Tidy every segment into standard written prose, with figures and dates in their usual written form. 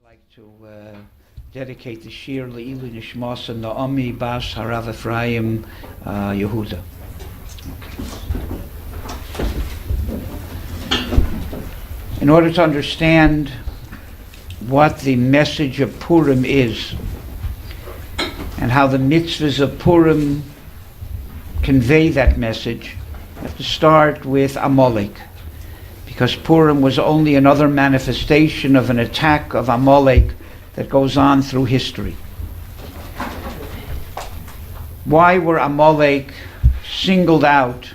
Like to dedicate the shir Le'ilu Nishmas and Naomi Bas Harav Ephraim Yehuda. In order to understand what the message of Purim is and how the mitzvahs of Purim convey that message, you have to start with Amalek, because Purim was only another manifestation of an attack of Amalek that goes on through history. Why were Amalek singled out?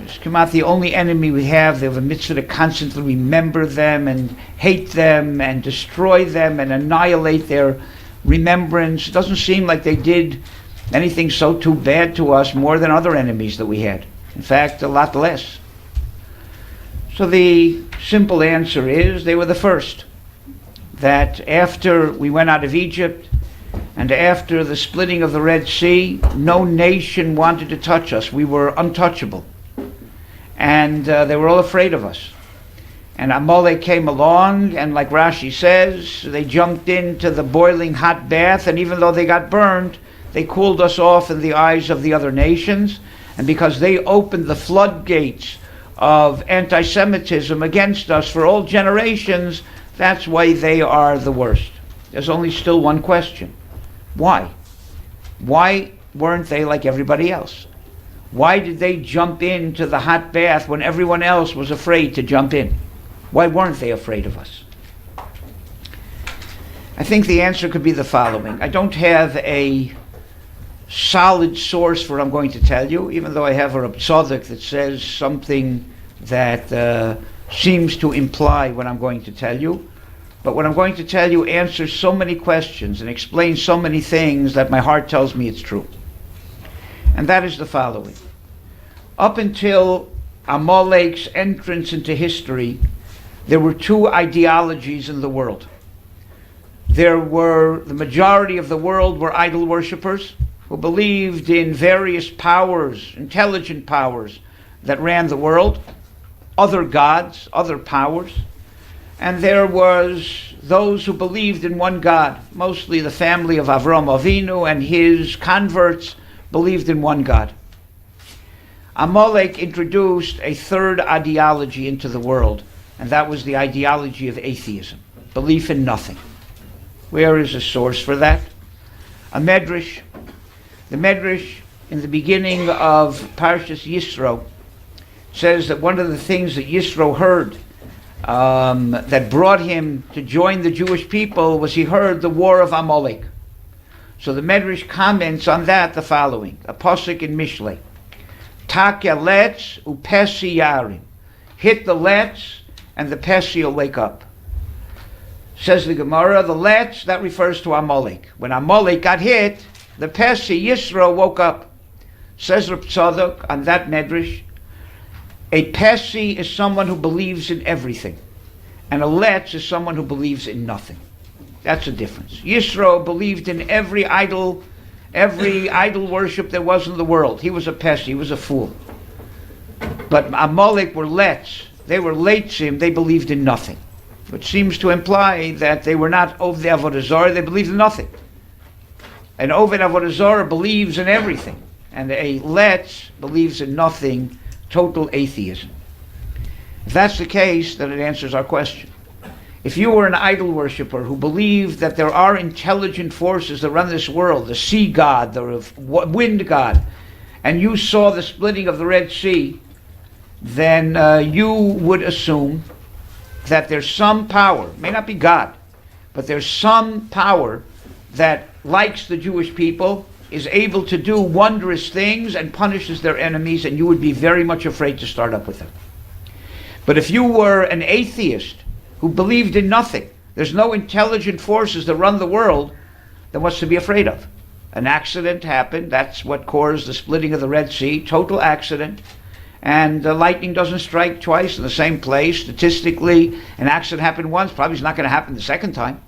It's come out the only enemy we have. They have a mitzvah to constantly remember them and hate them and destroy them and annihilate their remembrance. It doesn't seem like they did anything so too bad to us more than other enemies that we had. In fact, a lot less. So the simple answer is they were the first. That after we went out of Egypt and after the splitting of the Red Sea, no nation wanted to touch us. We were untouchable. And they were all afraid of us. And Amalek came along, and like Rashi says, they jumped into the boiling hot bath, and even though they got burned, they cooled us off in the eyes of the other nations. And because they opened the floodgates of anti-Semitism against us for all generations, that's why they are the worst. There's only still one question. Why? Why weren't they like everybody else? Why did they jump into the hot bath when everyone else was afraid to jump in? Why weren't they afraid of us? I think the answer could be the following. I don't have a solid source for what I'm going to tell you, even though I have a tzaddik that says something that seems to imply what I'm going to tell you. But what I'm going to tell you answers so many questions and explains so many things that my heart tells me it's true. And that is the following. Up until Amalek's entrance into history, there were two ideologies in the world. The majority of the world were idol worshippers who believed in various powers, intelligent powers that ran the world, other gods, other powers. And there was those who believed in one God. Mostly the family of Avram Avinu and his converts believed in one God. Amalek introduced a third ideology into the world, and that was the ideology of atheism, belief in nothing. Where is a source for that? A medrash. The medrash in the beginning of Parshas Yisro says that one of the things that Yisro heard that brought him to join the Jewish people was he heard the war of Amalek. So the medrash comments on that the following, a pasuk in Mishlei. Takya letz upesi yarim. Hit the letz and the pesi will wake up. Says the Gemara, the letz, that refers to Amalek. When Amalek got hit, the pesi, Yisro, woke up. Says Reb Tzadok on that medrash, a pesi is someone who believes in everything, and a letz is someone who believes in nothing. That's the difference. Yisro believed in every idol worship there was in the world. He was a pesi, he was a fool. But Amalek were letz. They were leitzim, they believed in nothing. Which seems to imply that they were not Ovdei Avodah Zarah, they believed in nothing. An Oved Avodah Zarah believes in everything, and a letz believes in nothing, total atheism. If that's the case, then it answers our question. If you were an idol worshiper who believed that there are intelligent forces that run this world, the sea god, the wind god, and you saw the splitting of the Red Sea, then you would assume that there's some power, may not be God, but there's some power that likes the Jewish people, is able to do wondrous things and punishes their enemies, and you would be very much afraid to start up with them. But if you were an atheist who believed in nothing, there's no intelligent forces that run the world, then what's to be afraid of? An accident happened, that's what caused the splitting of the Red Sea, total accident. And the lightning doesn't strike twice in the same place. Statistically, an accident happened once, probably it's not going to happen the second time.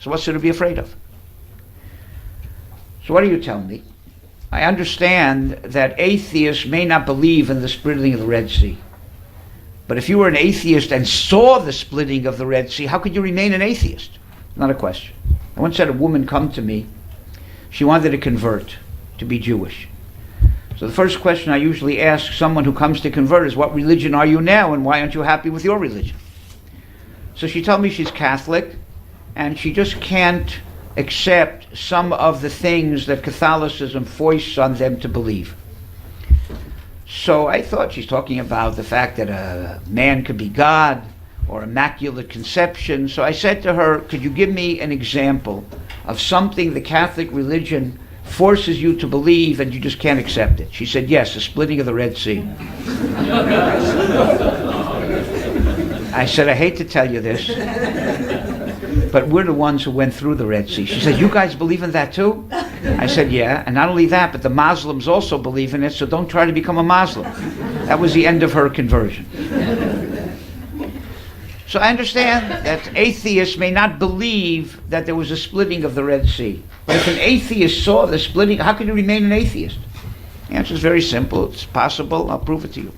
So what's there to be afraid of? So what do you tell me? I understand that atheists may not believe in the splitting of the Red Sea. But if you were an atheist and saw the splitting of the Red Sea, how could you remain an atheist? Not a question. I once had a woman come to me. She wanted to convert, to be Jewish. So the first question I usually ask someone who comes to convert is, what religion are you now, and why aren't you happy with your religion? So she told me she's Catholic, and she just can't accept some of the things that Catholicism foists on them to believe. So I thought she's talking about the fact that a man could be God, or immaculate conception. So I said to her, could you give me an example of something the Catholic religion forces you to believe and you just can't accept it? She said, yes, the splitting of the Red Sea. I said, I hate to tell you this, but we're the ones who went through the Red Sea. She said, you guys believe in that too? I said, yeah, and not only that, but the Muslims also believe in it, so don't try to become a Muslim. That was the end of her conversion. So I understand that atheists may not believe that there was a splitting of the Red Sea. But if an atheist saw the splitting, how could he remain an atheist? The answer is very simple. It's possible. I'll prove it to you.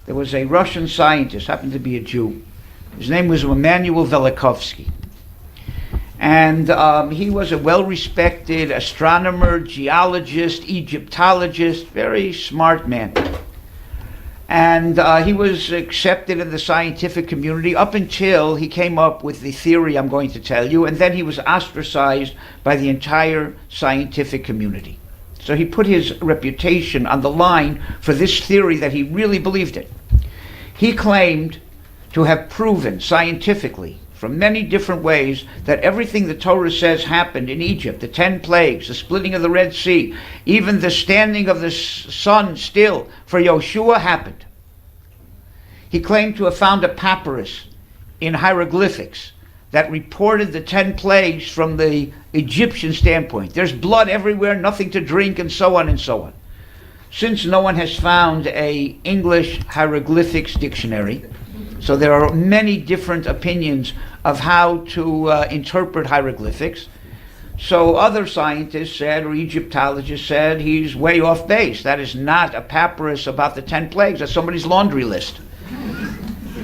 There was a Russian scientist, happened to be a Jew. His name was Immanuel Velikovsky. And he was a well-respected astronomer, geologist, Egyptologist, very smart man. And he was accepted in the scientific community up until he came up with the theory I'm going to tell you, and then he was ostracized by the entire scientific community. So he put his reputation on the line for this theory that he really believed in. He claimed to have proven scientifically from many different ways that everything the Torah says happened in Egypt, the 10 plagues, the splitting of the Red Sea, even the standing of the sun still for Yoshua happened. He claimed to have found a papyrus in hieroglyphics that reported the 10 plagues from the Egyptian standpoint. There's blood everywhere, nothing to drink, and so on and so on. Since no one has found an English hieroglyphics dictionary, so there are many different opinions of how to interpret hieroglyphics. So other scientists said, or Egyptologists said, he's way off base. That is not a papyrus about the 10 plagues. That's somebody's laundry list.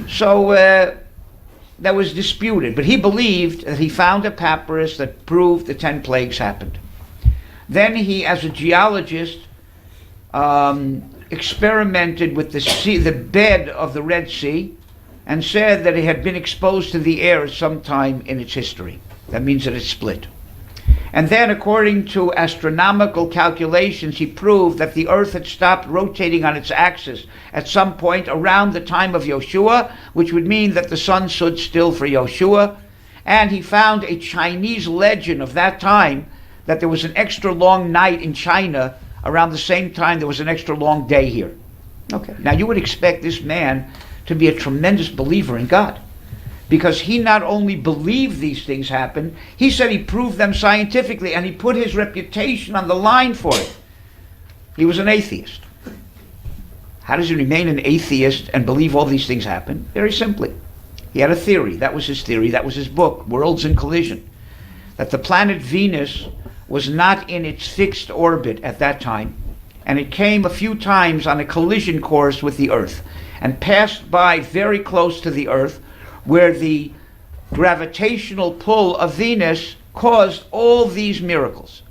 So that was disputed. But he believed that he found a papyrus that proved the 10 plagues happened. Then he, as a geologist, experimented with the bed of the Red Sea, and said that it had been exposed to the air at some time in its history. That means that it split. And then, according to astronomical calculations, he proved that the earth had stopped rotating on its axis at some point around the time of Yoshua, which would mean that the sun stood still for Yoshua. And he found a Chinese legend of that time that there was an extra long night in China around the same time there was an extra long day here. Okay. Now you would expect this man to be a tremendous believer in God, because he not only believed these things happened, he said he proved them scientifically, and he put his reputation on the line for it. He was an atheist. How does he remain an atheist and believe all these things happen? Very simply. He had a theory. That was his theory. That was his book, Worlds in Collision. That the planet Venus was not in its fixed orbit at that time, and it came a few times on a collision course with the Earth, and passed by very close to the Earth, where the gravitational pull of Venus caused all these miracles.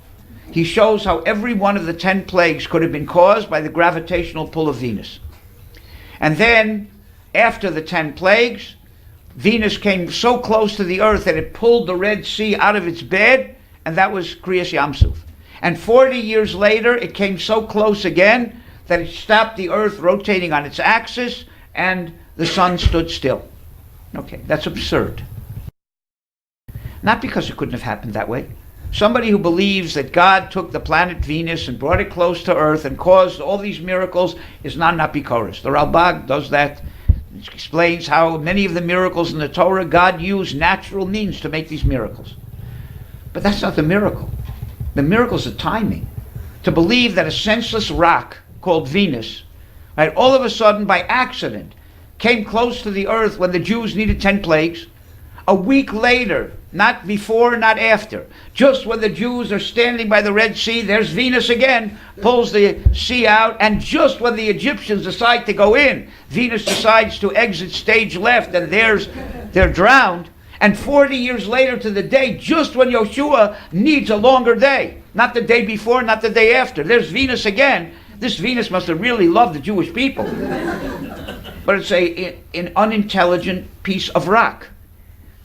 He shows how every one of the 10 plagues could have been caused by the gravitational pull of Venus. And then, after the 10 plagues, Venus came so close to the Earth that it pulled the Red Sea out of its bed, and that was Kriyas Yamsuf. And 40 years later, it came so close again that it stopped the Earth rotating on its axis, and the sun stood still. Okay, that's absurd. Not because it couldn't have happened that way. Somebody who believes that God took the planet Venus and brought it close to Earth and caused all these miracles is not Napikoros. The Ralbag does that. It explains how many of the miracles in the Torah, God used natural means to make these miracles. But that's not the miracle. The miracle is the timing. To believe that a senseless rock called Venus, right, all of a sudden by accident came close to the Earth when the Jews needed 10 plagues. A week later, not before, not after, just when the Jews are standing by the Red Sea, there's Venus again, pulls the sea out, and just when the Egyptians decide to go in, Venus decides to exit stage left, and they're drowned. And 40 years later to the day, just when Yeshua needs a longer day. Not the day before, not the day after. There's Venus again. This Venus must have really loved the Jewish people. But it's an unintelligent piece of rock.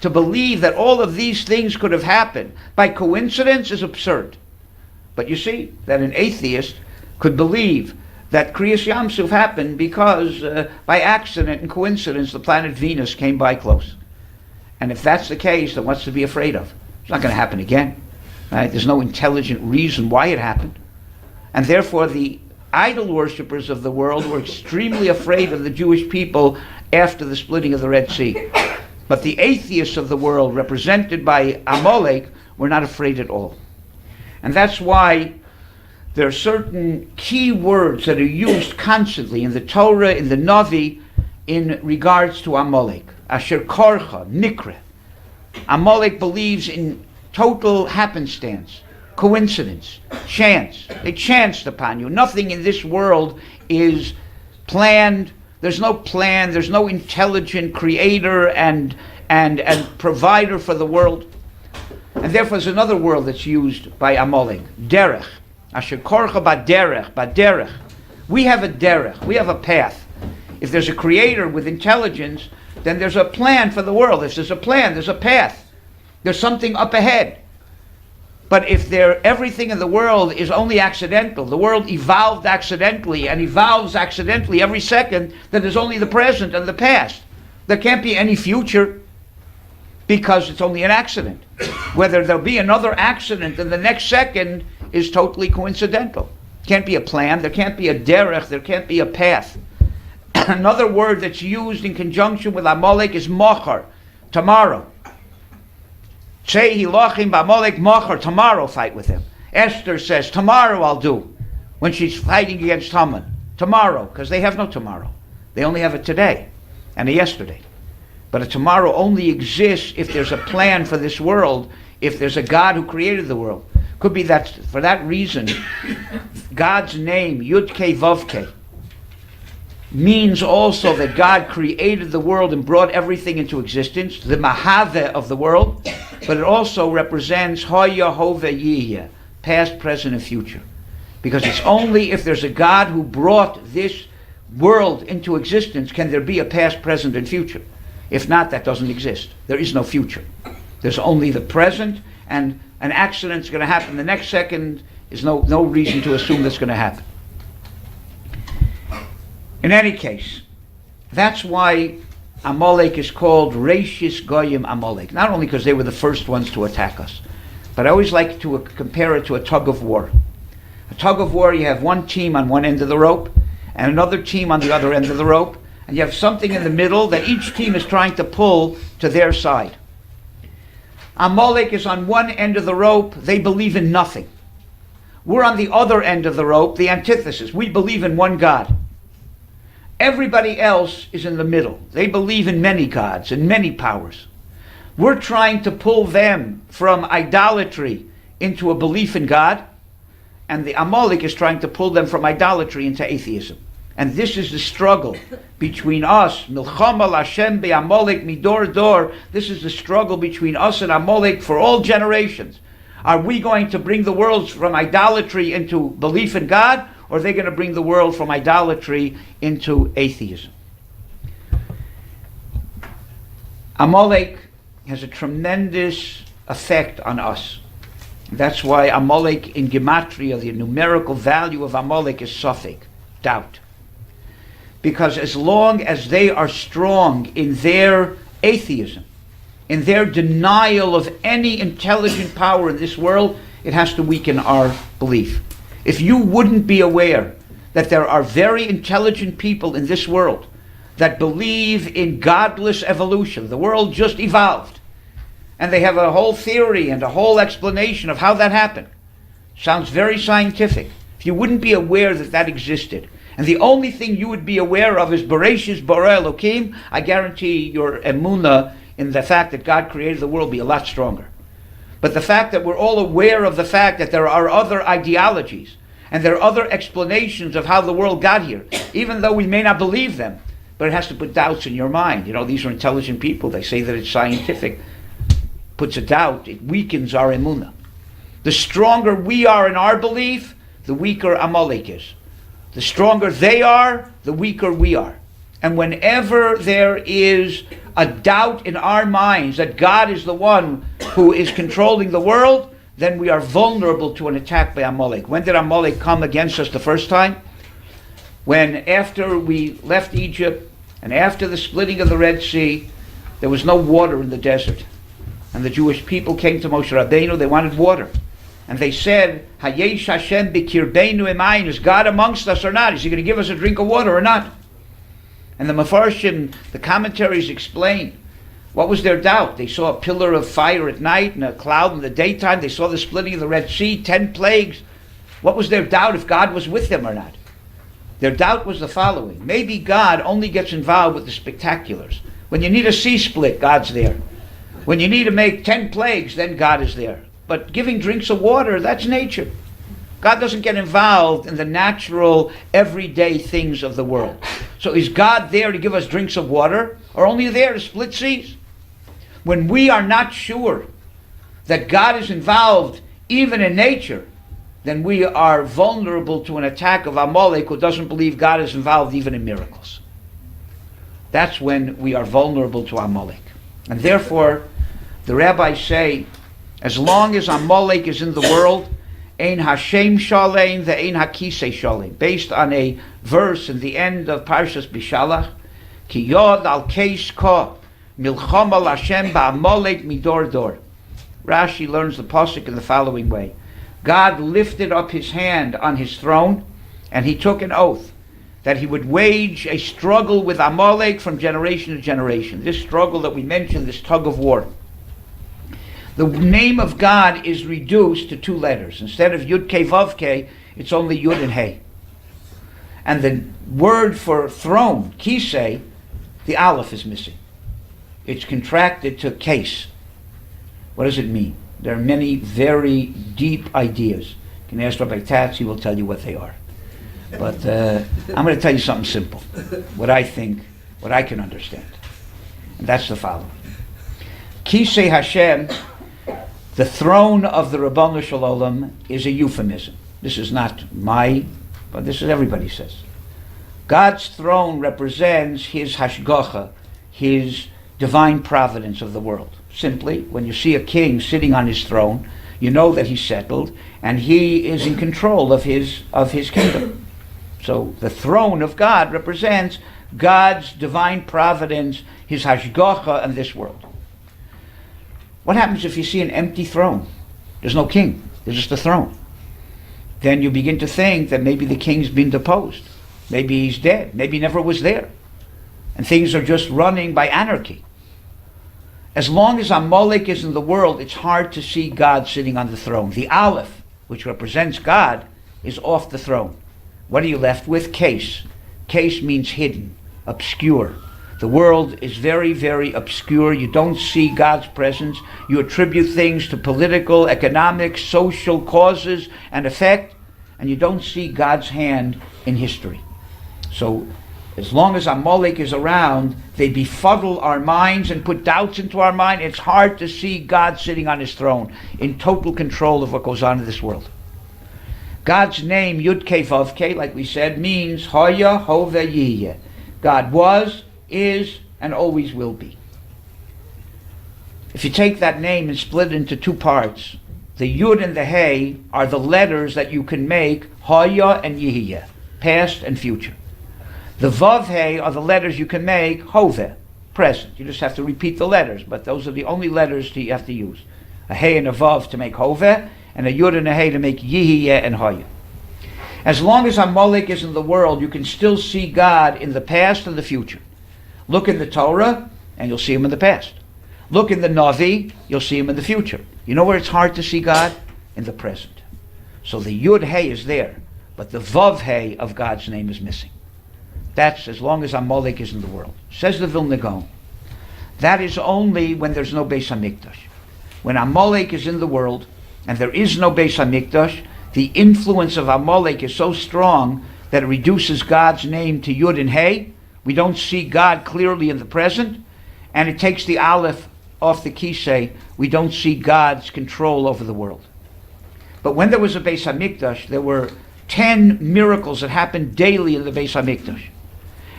To believe that all of these things could have happened by coincidence is absurd. But you see that an atheist could believe that Kriyas Yamsuf happened because by accident and coincidence the planet Venus came by close. And if that's the case, then what's to be afraid of? It's not going to happen again. Right? There's no intelligent reason why it happened. And therefore the idol worshippers of the world were extremely afraid of the Jewish people after the splitting of the Red Sea. But the atheists of the world, represented by Amalek, were not afraid at all. And that's why there are certain key words that are used constantly in the Torah, in the Navi, in regards to Amalek. Asher korcha, nikra. Amalek believes in total happenstance, coincidence, chance. They chanced upon you. Nothing in this world is planned. There's no plan. There's no intelligent creator and provider for the world. And therefore there's another word that's used by Amalek, derech. Asher korcha baderech. We have a derech. We have a path. If there's a creator with intelligence, then there's a plan for the world. If there's a plan, there's a path. There's something up ahead. But if everything in the world is only accidental, the world evolved accidentally and evolves accidentally every second, then there's only the present and the past. There can't be any future because it's only an accident. Whether there'll be another accident in the next second is totally coincidental. Can't be a plan, there can't be a derech, there can't be a path. Another word that's used in conjunction with Amalek is mochar, tomorrow. Tzei hilachim b'Amalek mochar, tomorrow fight with him. Esther says, tomorrow I'll do, when she's fighting against Haman. Tomorrow, because they have no tomorrow. They only have a today and a yesterday. But a tomorrow only exists if there's a plan for this world, if there's a God who created the world. Could be that, for that reason, God's name, Yud-Kei Vav-Kei, means also that God created the world and brought everything into existence, the Mahave of the world, but it also represents Hoya Hove Yiyeh, past, present, and future. Because it's only if there's a God who brought this world into existence can there be a past, present, and future. If not, that doesn't exist. There is no future. There's only the present, and an accident's going to happen the next second. Is no reason to assume that's going to happen. In any case, that's why Amalek is called Reishis Goyim Amalek. Not only because they were the first ones to attack us, but I always like to compare it to a tug of war. A tug of war, you have one team on one end of the rope, and another team on the other end of the rope, and you have something in the middle that each team is trying to pull to their side. Amalek is on one end of the rope, they believe in nothing. We're on the other end of the rope, the antithesis. We believe in one God. Everybody else is in the middle. They believe in many gods and many powers. We're trying to pull them from idolatry into a belief in God, and the Amalek is trying to pull them from idolatry into atheism. And this is the struggle between us, Milchama Lashem be'Amalek midor dor. This is the struggle between us and Amalek for all generations. Are we going to bring the world from idolatry into belief in God, or are they going to bring the world from idolatry into atheism? Amalek has a tremendous effect on us. That's why Amalek in Gematria, the numerical value of Amalek is Safek, doubt. Because as long as they are strong in their atheism, in their denial of any intelligent power in this world, it has to weaken our belief. If you wouldn't be aware that there are very intelligent people in this world that believe in godless evolution, the world just evolved, and they have a whole theory and a whole explanation of how that happened. Sounds very scientific. If you wouldn't be aware that that existed, and the only thing you would be aware of is Bereshis Bara Elokim, I guarantee your emunah in the fact that God created the world be a lot stronger. But the fact that we're all aware of the fact that there are other ideologies and there are other explanations of how the world got here, even though we may not believe them, but it has to put doubts in your mind. You know, these are intelligent people. They say that it's scientific. puts a doubt, it weakens our emunah. The stronger we are in our belief, the weaker Amalek is. The stronger they are, the weaker we are. And whenever there is a doubt in our minds that God is the one who is controlling the world, then we are vulnerable to an attack by Amalek. When did Amalek come against us the first time? When after we left Egypt and after the splitting of the Red Sea, there was no water in the desert. And the Jewish people came to Moshe Rabbeinu, they wanted water. And they said, Hayesh Hashem b'kirbeinu imayin, is God amongst us or not? Is he going to give us a drink of water or not? And the Mefarshim, the commentaries explain, what was their doubt? They saw a pillar of fire at night and a cloud in the daytime. They saw the splitting of the Red Sea, 10 plagues. What was their doubt if God was with them or not? Their doubt was the following. Maybe God only gets involved with the spectaculars. When you need a sea split, God's there. When you need to make 10 plagues, then God is there. But giving drinks of water, that's nature. God doesn't get involved in the natural, everyday things of the world. So is God there to give us drinks of water, or only there to split seas? When we are not sure that God is involved even in nature, then we are vulnerable to an attack of Amalek who doesn't believe God is involved even in miracles. That's when we are vulnerable to Amalek. And therefore, the rabbis say, as long as Amalek is in the world, Ein Hashem Shalem, the Ein Hakisei Shalem, based on a verse in the end of Parshas Bishalach, Ki Yod al Keish Ka, Milcham al Hashem ba'Amalek midor dor. Rashi learns the pasuk in the following way. God lifted up his hand on his throne, and he took an oath that he would wage a struggle with Amalek from generation to generation. This struggle that we mentioned, this tug of war. The name of God is reduced to 2 letters. Instead of Yud Kei Vav Kei, it's only Yud and Hey. And the word for throne, Kisei, the Aleph is missing. It's contracted to case. What does it mean? There are many very deep ideas. You can ask Rabbi Tatz, he will tell you what they are. But I'm going to tell you something simple, what I think, what I can understand. And that's the following. Kisei Hashem, the throne of the Rabbanu Shalom, is a euphemism. This is not but this is everybody says. God's throne represents his hashgacha, his divine providence of the world. Simply, when you see a king sitting on his throne, you know that he's settled and he is in control of his kingdom. So the throne of God represents God's divine providence, his hashgacha in this world. What happens if you see an empty throne? There's no king. There's just a throne. Then you begin to think that maybe the king's been deposed. Maybe he's dead. Maybe he never was there. And things are just running by anarchy. As long as Amalek is in the world, it's hard to see God sitting on the throne. The Aleph, which represents God, is off the throne. What are you left with? Case. Case means hidden, obscure. The world is very, very obscure. You don't see God's presence. You attribute things to political, economic, social causes and effect, and you don't see God's hand in history. So, as long as Amalek is around, they befuddle our minds and put doubts into our mind. It's hard to see God sitting on his throne in total control of what goes on in this world. God's name, Yud Kei Vav Kei, like we said, means Haya Hove Yiyeh. God was, is, and always will be. If you take that name and split it into 2 parts, the Yud and the Hey are the letters that you can make Haya and Yihiyeh, past and future. The Vav Hey are the letters you can make Hove, present. You just have to repeat the letters, but those are the only letters that you have to use. A Hey and a Vav to make Hove, and a Yud and a Hey to make Yihiyeh and Haya. As long as Amalek is in the world, you can still see God in the past and the future. Look in the Torah, and you'll see him in the past. Look in the Navi, you'll see him in the future. You know where it's hard to see God? In the present. So the Yud Hey is there, but the Vav Hey of God's name is missing. That's as long as Amalek is in the world. Says the Vilna Gaon. That is only when there's no Beis HaMikdash. When Amalek is in the world, and there is no Beis HaMikdash, the influence of Amalek is so strong that it reduces God's name to Yud and Hey. We don't see God clearly in the present, and it takes the Aleph off the kisei, we don't see God's control over the world. But when there was a Beis HaMikdash, there were 10 miracles that happened daily in the Beis HaMikdash.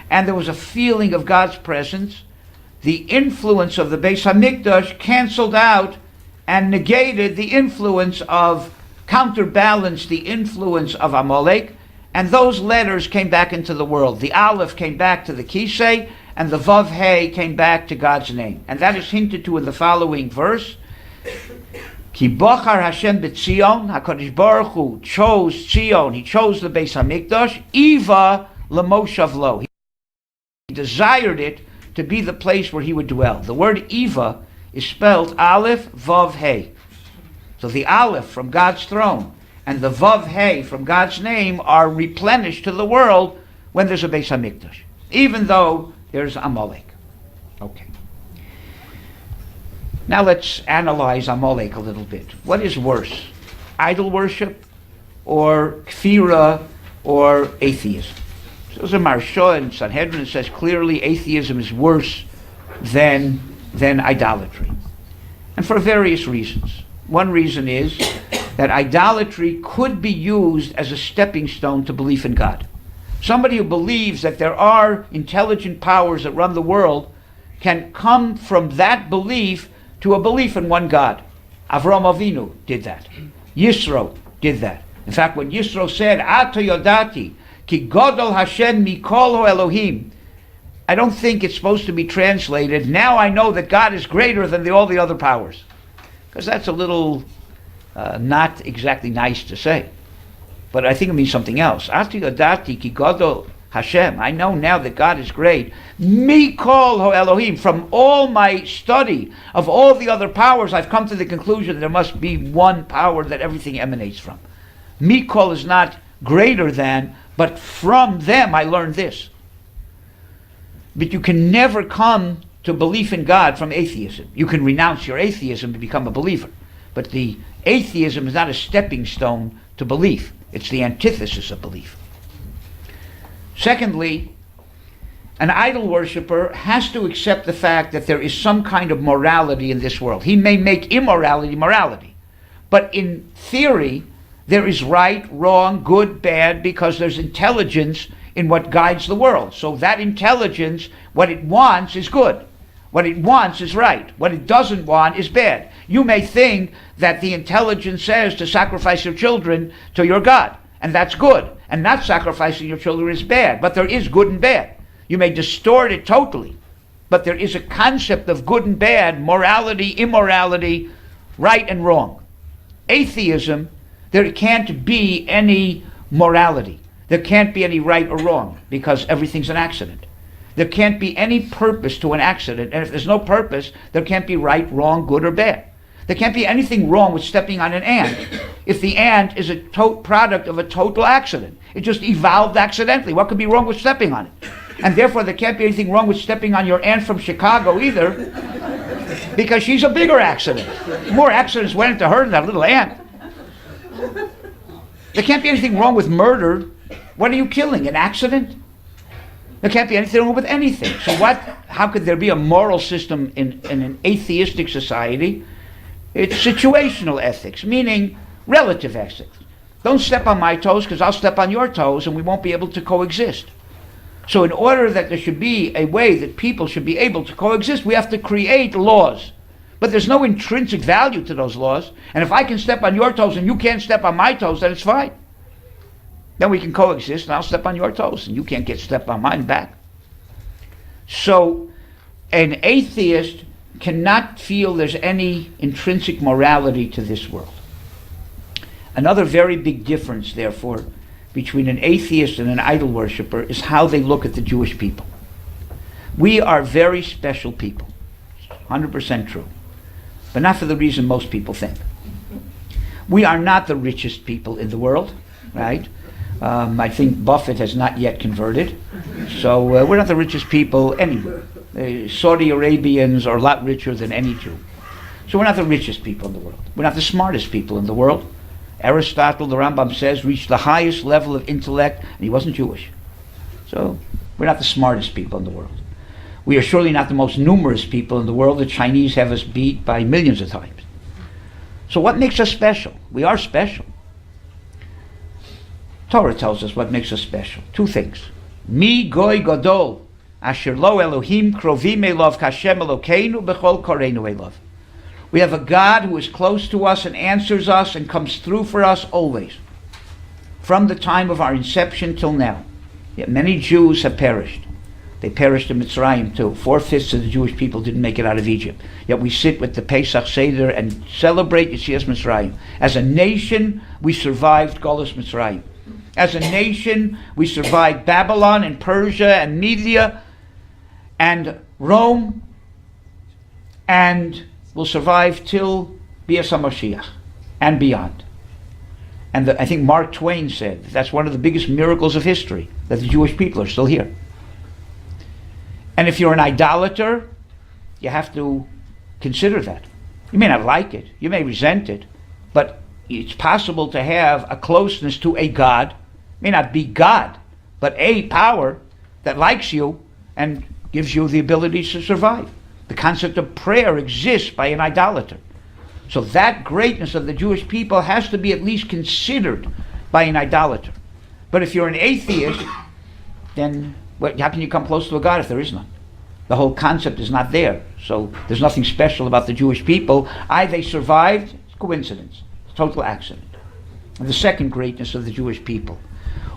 And there was a feeling of God's presence. The influence of the Beis HaMikdash canceled out and negated the influence of, counterbalanced the influence of Amalek, and those letters came back into the world. The Aleph came back to the Kisei, and the Vav Hey came back to God's name. And that is hinted to in the following verse. Ki bochar Hashem b'Tzion, HaKadosh Baruch Hu chose Tzion, He chose the Beis HaMikdash, Iva l'moshav lo. He desired it to be the place where He would dwell. The word Iva is spelled Aleph, Vav, Hey. So the Aleph from God's throne and the Vav, Hey from God's name are replenished to the world when there's a Beis HaMikdash, even though there's Amalek. Okay. Now let's analyze Amalek a little bit. What is worse, idol worship or kfira or atheism? So there's a Marsha in Sanhedrin that says clearly atheism is worse than idolatry. And for various reasons. One reason is that idolatry could be used as a stepping stone to belief in God. Somebody who believes that there are intelligent powers that run the world can come from that belief to a belief in one God. Avraham Avinu did that. Yisro did that. In fact, when Yisro said, Ata Yodati, Ki Godol Hashem Mikol Elohim, I don't think it's supposed to be translated, now I know that God is greater than all the other powers. Because that's a little not exactly nice to say. But I think it means something else. Ati Yodati Ki Godol Hashem, I know now that God is great. Mikol ho Elohim, from all my study of all the other powers, I've come to the conclusion that there must be one power that everything emanates from. Mikol is not greater than, but from them I learned this. But you can never come to belief in God from atheism. You can renounce your atheism to become a believer. But the atheism is not a stepping stone to belief. It's the antithesis of belief. Secondly, an idol worshiper has to accept the fact that there is some kind of morality in this world. He may make immorality morality. But in theory, there is right, wrong, good, bad, because there's intelligence in what guides the world. So that intelligence, what it wants is good. What it wants is right. What it doesn't want is bad. You may think that the intelligence says to sacrifice your children to your God, and that's good. And not sacrificing your children is bad. But there is good and bad. You may distort it totally. But there is a concept of good and bad, morality, immorality, right and wrong. Atheism, there can't be any morality. There can't be any right or wrong because everything's an accident. There can't be any purpose to an accident. And if there's no purpose, there can't be right, wrong, good, or bad. There can't be anything wrong with stepping on an ant if the ant is a product of a total accident. It just evolved accidentally. What could be wrong with stepping on it? And therefore there can't be anything wrong with stepping on your aunt from Chicago either, because she's a bigger accident. More accidents went into her than that little ant. There can't be anything wrong with murder. What are you killing? An accident? There can't be anything wrong with anything. So how could there be a moral system in an atheistic society? It's situational ethics, meaning relative ethics. Don't step on my toes because I'll step on your toes and we won't be able to coexist. So in order that there should be a way that people should be able to coexist, we have to create laws. But there's no intrinsic value to those laws. And if I can step on your toes and you can't step on my toes, then it's fine. Then we can coexist and I'll step on your toes and you can't get stepped on mine back. So an atheist cannot feel there's any intrinsic morality to this world. Another very big difference, therefore, between an atheist and an idol worshiper is how they look at the Jewish people. We are very special people, 100% true, but not for the reason most people think. We are not the richest people in the world, right? I think Buffett has not yet converted, so we're not the richest people anywhere. Saudi Arabians are a lot richer than any Jew. So we're not the richest people in the world. We're not the smartest people in the world. Aristotle, the Rambam says, reached the highest level of intellect, and he wasn't Jewish. So we're not the smartest people in the world. We are surely not the most numerous people in the world. The Chinese have us beat by millions of times. So what makes us special? We are special. Torah tells us what makes us special. Two things. Mi goy gadol, asher lo Elohim krovim elov kashem Elokeinu bechol koreinu elov. We have a God who is close to us and answers us and comes through for us always, from the time of our inception till now. Yet many Jews have perished. They perished in Mitzrayim too. 4/5 of the Jewish people didn't make it out of Egypt. Yet we sit with the Pesach Seder and celebrate Yetzias Mitzrayim. As a nation, we survived Golus Mitzrayim. As a nation, we survived Babylon and Persia and Media and Rome, and will survive till Bias HaMashiach and beyond. And I think Mark Twain said that's one of the biggest miracles of history, that the Jewish people are still here. And if you're an idolater, you have to consider that. You may not like it, you may resent it, but it's possible to have a closeness to a God, it may not be God, but a power that likes you and gives you the ability to survive. The concept of prayer exists by an idolater. So that greatness of the Jewish people has to be at least considered by an idolater. But if you're an atheist, then how can you come close to a God if there is none? The whole concept is not there. So there's nothing special about the Jewish people. They survived. It's coincidence. It's total accident. And the second greatness of the Jewish people.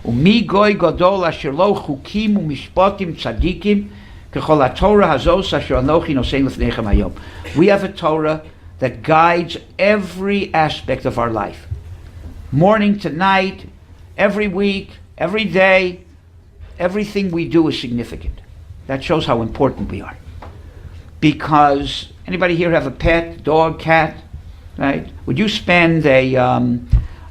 Umi goy gadol asher lo chukim umishpatim tzadikim kechol haTorah hazos asher anochi nosein lefneichem hayom. We have a Torah that guides every aspect of our life. Morning to night, every week, every day, everything we do is significant. That shows how important we are. Because, anybody here have a pet, dog, cat, right? Would you spend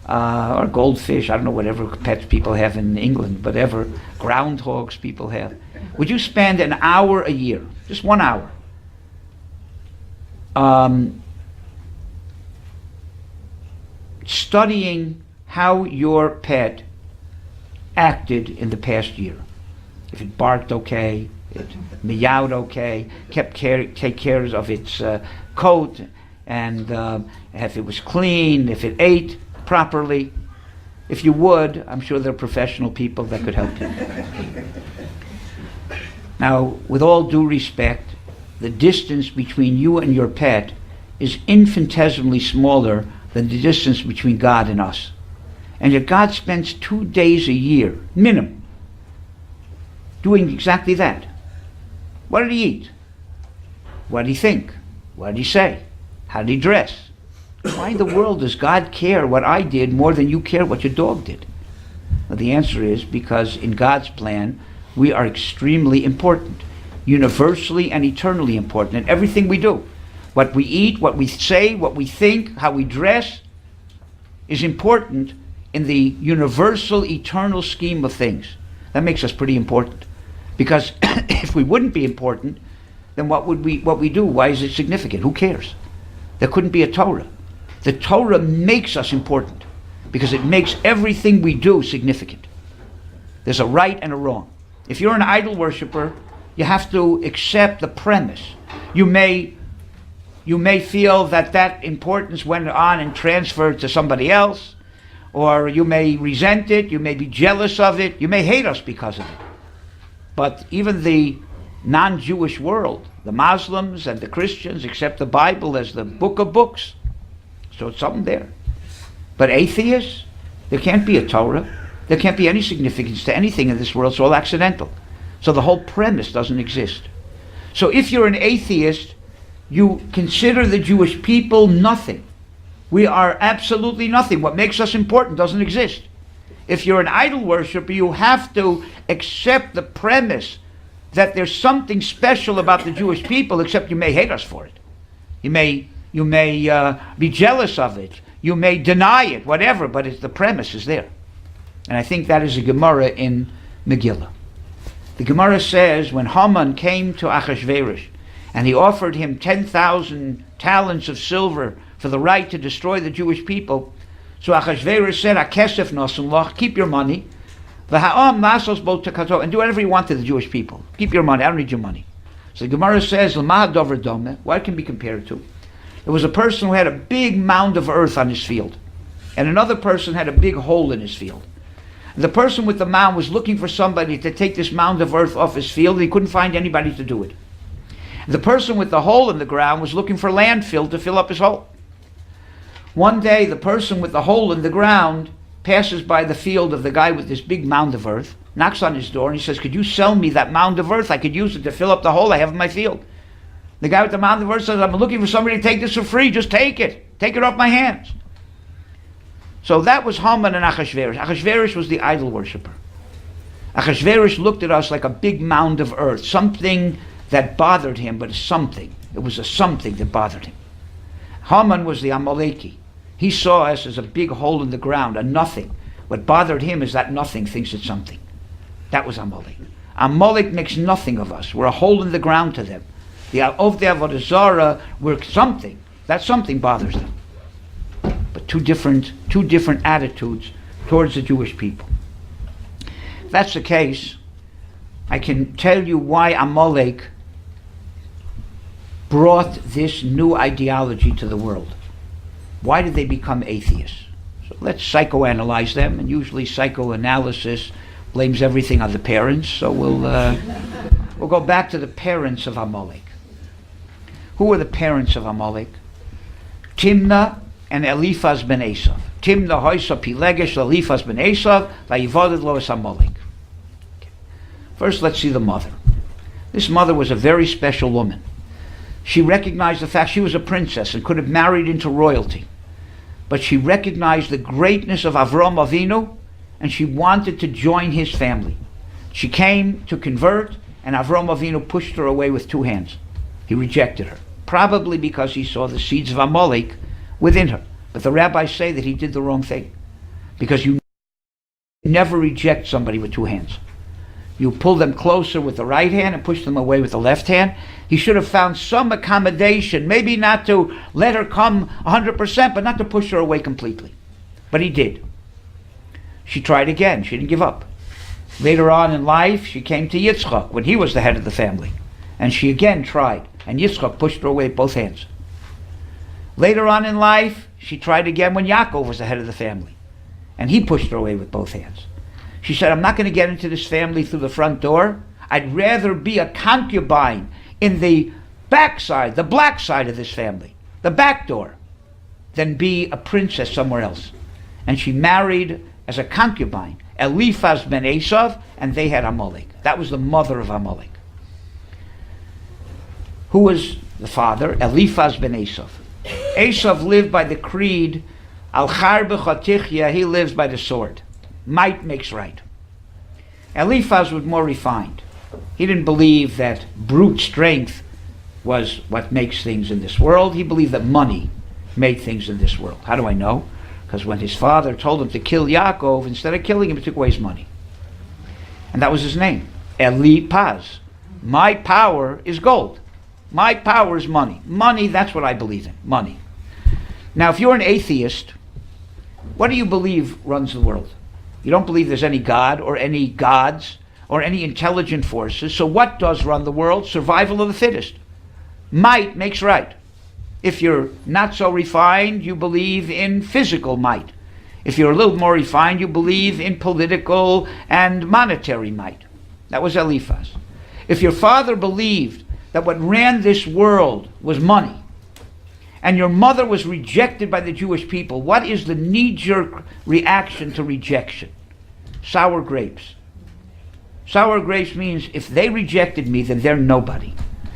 or goldfish, I don't know, whatever pets people have in England, whatever groundhogs people have. Would you spend an hour a year, just 1 hour, studying how your pet acted in the past year? If it barked okay, it meowed okay, take care of its coat, and if it was clean, if it ate properly. If you would, I'm sure there are professional people that could help you. Now, with all due respect, the distance between you and your pet is infinitesimally smaller than the distance between God and us. And yet God spends 2 days a year, minimum, doing exactly that. What did he eat? What did he think? What did he say? How did he dress? Why in the world does God care what I did more than you care what your dog did? Well, the answer is because in God's plan, we are extremely important, universally and eternally important in everything we do. What we eat, what we say, what we think, how we dress is important in the universal, eternal scheme of things. That makes us pretty important. Because if we wouldn't be important, then what we do? Why is it significant? Who cares? There couldn't be a Torah. The Torah makes us important because it makes everything we do significant. There's a right and a wrong. If you're an idol worshiper, you have to accept the premise. You may feel that importance went on and transferred to somebody else, or you may resent it, you may be jealous of it, you may hate us because of it. But even the non-Jewish world, the Muslims and the Christians, accept the Bible as the book of books. So it's something there. But atheists, there can't be a Torah. There can't be any significance to anything in this world. It's all accidental. So the whole premise doesn't exist. So if you're an atheist, you consider the Jewish people nothing. We are absolutely nothing. What makes us important doesn't exist. If you're an idol worshiper, you have to accept the premise that there's something special about the Jewish people, except you may hate us for it. You may be jealous of it. You may deny it, whatever, but the premise is there. And I think that is a Gemara in Megillah. The Gemara says when Haman came to Achashverosh and he offered him 10,000 talents of silver for the right to destroy the Jewish people, so Achashverosh said, "Akesef nosun lach, keep your money, v'ha'am nasos bo tekato, and do whatever you want to the Jewish people. Keep your money. I don't need your money." So the Gemara says, "L'ma dover dome." What can be compared to? There was a person who had a big mound of earth on his field, and another person had a big hole in his field. The person with the mound was looking for somebody to take this mound of earth off his field. He couldn't find anybody to do it. The person with the hole in the ground was looking for landfill to fill up his hole. One day, the person with the hole in the ground passes by the field of the guy with this big mound of earth, knocks on his door, and he says, "Could you sell me that mound of earth? I could use it to fill up the hole I have in my field." The guy with the mound of earth says, "I'm looking for somebody to take this for free. Just take it. Take it off my hands." So that was Haman and Achashverosh. Achashverosh was the idol worshiper. Achashverosh looked at us like a big mound of earth, something that bothered him, but something. It was a something that bothered him. Haman was the Amaleki. He saw us as a big hole in the ground, a nothing. What bothered him is that nothing thinks it's something. That was Amalek. Amalek makes nothing of us. We're a hole in the ground to them. The Ovdei Avodah Zarah, we're something. That something bothers them. But two different attitudes towards the Jewish people. If that's the case, I can tell you why Amalek brought this new ideology to the world. Why did they become atheists? So let's psychoanalyze them, and usually psychoanalysis blames everything on the parents, so we'll go back to the parents of Amalek. Who were the parents of Amalek? Timnah and Eliphaz ben Esav. Timnah hoisa pilegesh Eliphaz ben Esav vayivoded lo es Amalek. First, let's see the mother. This mother was a very special woman. She recognized the fact she was a princess and could have married into royalty. But she recognized the greatness of Avram Avinu, and she wanted to join his family. She came to convert, and Avram Avinu pushed her away with two hands. He rejected her, probably because he saw the seeds of Amalek within her. But the rabbis say that he did the wrong thing, because you never reject somebody with two hands. You pull them closer with the right hand and push them away with the left hand. He should have found some accommodation, maybe not to let her come 100%, but not to push her away completely. But he did. She tried again. She didn't give up. Later on in life, she came to Yitzchak when he was the head of the family. And she again tried. And Yitzchak pushed her away with both hands. Later on in life, she tried again when Yaakov was the head of the family. And he pushed her away with both hands. She said, "I'm not going to get into this family through the front door. I'd rather be a concubine in the backside, the black side of this family, the back door, than be a princess somewhere else." And she married as a concubine Eliphaz ben Esav, and they had Amalek. That was the mother of Amalek. Who was the father? Eliphaz ben Esav. Esav lived by the creed, Al Charbe Chatichya, he lives by the sword. Might makes right. Eliphaz was more refined. He didn't believe that brute strength was what makes things in this world. He believed that money made things in this world. How do I know? Because when his father told him to kill Yaakov, instead of killing him, he took away his money. And that was his name, Eliphaz. My power is gold. My power is money. Money, that's what I believe in, money. Now, if you're an atheist, what do you believe runs the world? You don't believe there's any God or any gods or any intelligent forces. So what does run the world? Survival of the fittest. Might makes right. If you're not so refined, you believe in physical might. If you're a little more refined, you believe in political and monetary might. That was Eliphaz. If your father believed that what ran this world was money, and your mother was rejected by the Jewish people, what is the knee-jerk reaction to rejection? Sour grapes. Sour grapes means if they rejected me, then they're nobody.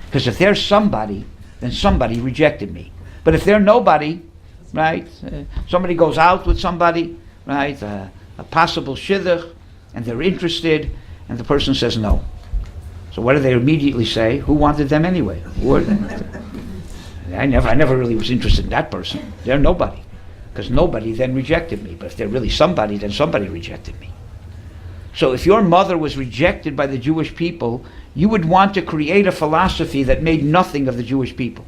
Because if they're somebody, then somebody rejected me. But if they're nobody, right, somebody goes out with somebody, right, a possible shidduch, and they're interested, and the person says no. So what do they immediately say? Who wanted them anyway? Who were they? I never really was interested in that person. They're nobody. Because nobody then rejected me. But if they're really somebody, then somebody rejected me. So if your mother was rejected by the Jewish people, you would want to create a philosophy that made nothing of the Jewish people.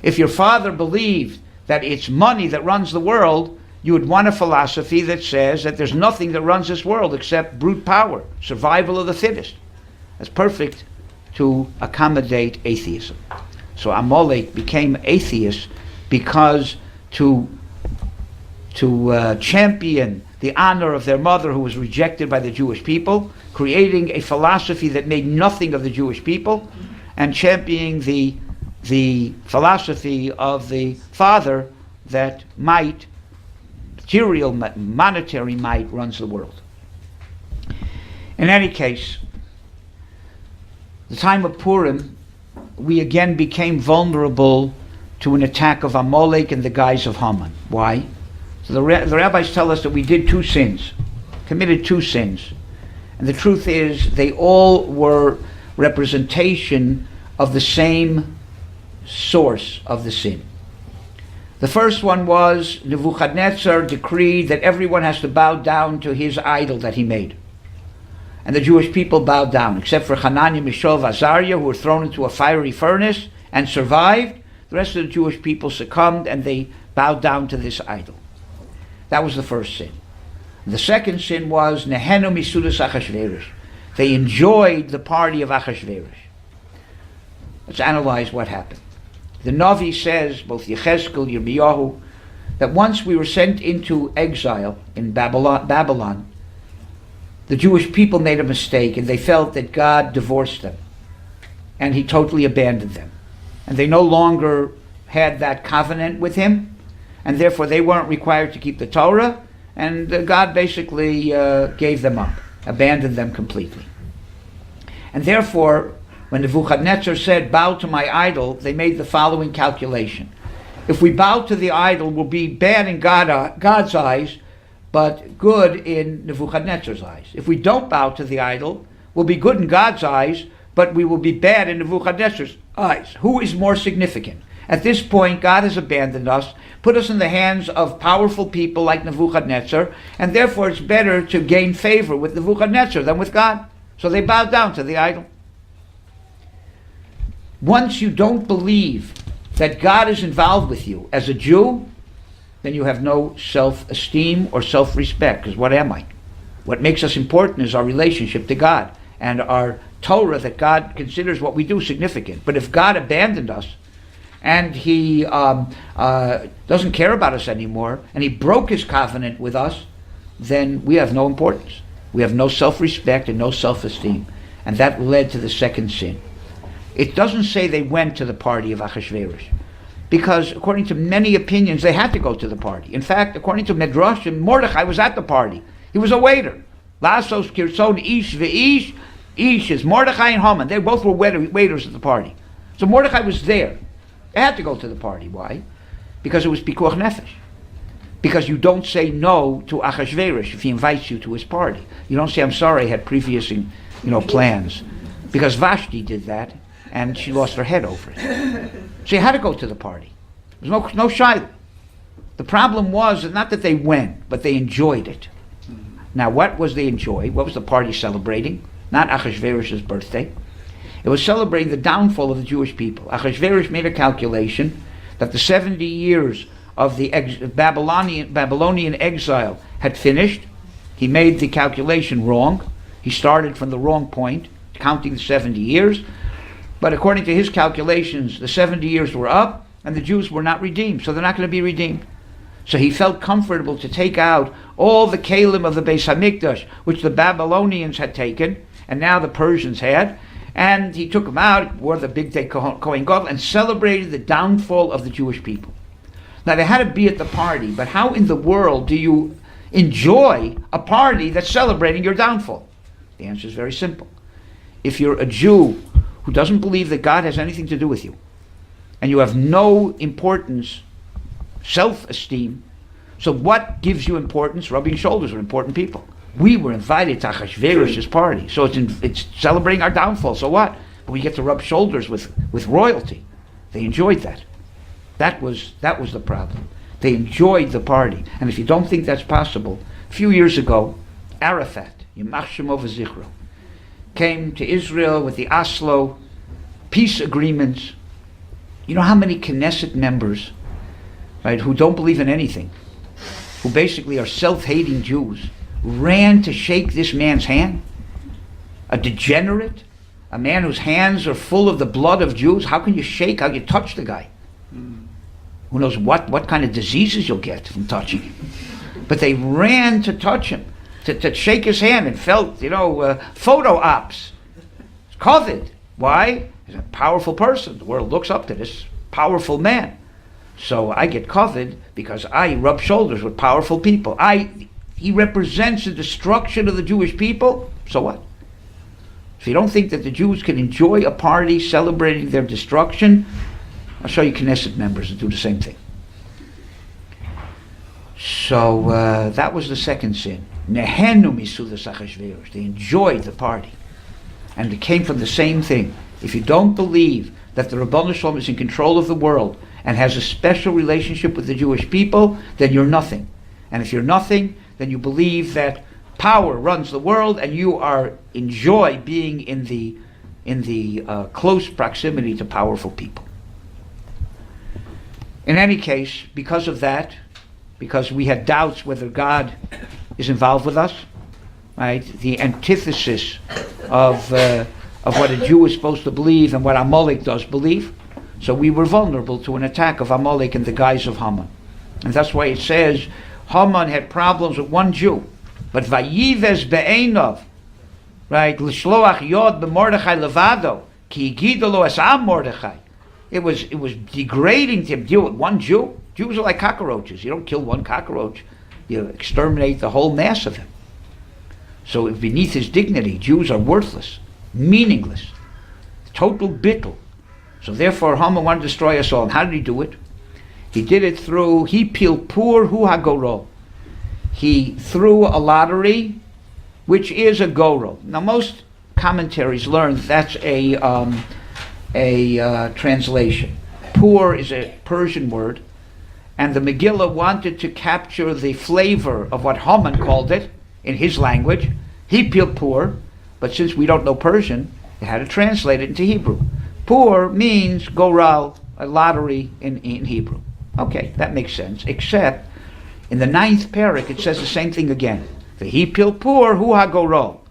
If your father believed that it's money that runs the world, you would want a philosophy that says that there's nothing that runs this world except brute power, survival of the fittest. That's perfect to accommodate atheism. So Amalek became atheist because to champion the honor of their mother, who was rejected by the Jewish people, creating a philosophy that made nothing of the Jewish people, and championing the philosophy of the father that might, monetary might, runs the world. In any case, the time of Purim, we again became vulnerable to an attack of Amalek and the guise of Haman. Why? So the rabbis tell us that we did committed two sins. And the truth is, they all were representation of the same source of the sin. The first one was Nebuchadnezzar decreed that everyone has to bow down to his idol that he made. And the Jewish people bowed down, except for Hananiah, Mishael, Azariah, who were thrown into a fiery furnace and survived. The rest of the Jewish people succumbed and they bowed down to this idol. That was the first sin. The second sin was Nehenu Misudas Achashverosh. They enjoyed the party of Achashverosh. Let's analyze what happened. The Navi says, both Yechezkel, Yirmiyahu, that once we were sent into exile in Babylon, the Jewish people made a mistake and they felt that God divorced them and he totally abandoned them. And they no longer had that covenant with him, and therefore they weren't required to keep the Torah, and God basically gave them up, abandoned them completely. And therefore, when Nebuchadnezzar said, bow to my idol, they made the following calculation. If we bow to the idol, we'll be bad in God's eyes, but good in Nebuchadnezzar's eyes. If we don't bow to the idol, we'll be good in God's eyes, but we will be bad in Nebuchadnezzar's eyes. Who is more significant? At this point, God has abandoned us, put us in the hands of powerful people like Nebuchadnezzar, and therefore it's better to gain favor with Nebuchadnezzar than with God. So they bowed down to the idol. Once you don't believe that God is involved with you as a Jew, then you have no self-esteem or self-respect, because what am I? What makes us important is our relationship to God and our Torah, that God considers what we do significant. But if God abandoned us and he doesn't care about us anymore and he broke his covenant with us, then we have no importance. We have no self-respect and no self-esteem. And that led to the second sin. It doesn't say they went to the party of Achashverosh, because according to many opinions, they had to go to the party. In fact, according to Midrashim, Mordechai was at the party. He was a waiter. Lasos kirson ish ve'ish. Ish is Mordechai and Haman. They both were waiters at the party. So Mordechai was there. They had to go to the party. Why? Because it was pikuach nefesh. Because you don't say no to Achashverosh if he invites you to his party. You don't say, I'm sorry, I had previous plans. Because Vashti did that, and she lost her head over it. So you had to go to the party. There's no shiloh. The problem was not that they went, but they enjoyed it. Now, what was they enjoy? What was the party celebrating? Not Achashverosh's birthday. It was celebrating the downfall of the Jewish people. Achashverosh made a calculation that the 70 years of the Babylonian exile had finished. He made the calculation wrong. He started from the wrong point, counting the 70 years. But according to his calculations, the 70 years were up and the Jews were not redeemed, so they're not going to be redeemed. So he felt comfortable to take out all the kalim of the Beis Hamikdash, which the Babylonians had taken, and now the Persians had, and he took them out, wore the big day Kohen Gadol, and celebrated the downfall of the Jewish people. Now they had to be at the party, but how in the world do you enjoy a party that's celebrating your downfall? The answer is very simple. If you're a Jew who doesn't believe that God has anything to do with you, and you have no importance, self-esteem, so what gives you importance? Rubbing shoulders with important people. We were invited to Achashverosh's party, so it's celebrating our downfall, so what? But we get to rub shoulders with royalty. They enjoyed that. That was the problem. They enjoyed the party. And if you don't think that's possible, a few years ago, Arafat, Yimach Shemo v'Zichro, came to Israel with the Oslo peace agreements. You know how many Knesset members, right, who don't believe in anything, who basically are self-hating Jews, ran to shake this man's hand? A degenerate, A man whose hands are full of the blood of Jews, how can you shake, how can you touch the guy? Who knows what kind of diseases you'll get from touching him. But they ran to touch him, to shake his hand, and felt, photo ops. It's coveted. Why? He's a powerful person. The world looks up to this powerful man. So I get coveted because I rub shoulders with powerful people. He represents the destruction of the Jewish people. So what? If you don't think that the Jews can enjoy a party celebrating their destruction, I'll show you Knesset members that do the same thing. So that was the second sin. Nehenu misudas achashverosh. They enjoyed the party. And it came from the same thing. If you don't believe that the Ribono Shel Olam is in control of the world and has a special relationship with the Jewish people, then you're nothing. And if you're nothing, then you believe that power runs the world, and you enjoy being in the close proximity to powerful people. In any case, because of that, because we had doubts whether God is involved with us, right? The antithesis of what a Jew is supposed to believe and what Amalek does believe. So we were vulnerable to an attack of Amalek in the guise of Haman. And that's why it says Haman had problems with one Jew. But Vayives be'enov, right? L'shloach yod b'Mordechai levado, ki yigidu lo es am Mordechai. It was degrading to deal with one Jew. Jews are like cockroaches. You don't kill one cockroach. You exterminate the whole mass of them. So beneath his dignity, Jews are worthless, meaningless, total bittul. So therefore Haman wanted to destroy us all. And how did he do it? He did it through Hipil Pur Hu HaGorol. He threw a lottery, which is a gorol. Now most commentaries learn that's a translation. Pur is a Persian word, and the Megillah wanted to capture the flavor of what Haman called it in his language, Hipil Pur, but since we don't know Persian, it had to translate it into Hebrew. Pur means goral, a lottery in Hebrew. Okay, that makes sense, except in the 9th parak, it says the same thing again. V'hipil pur hu hagorol.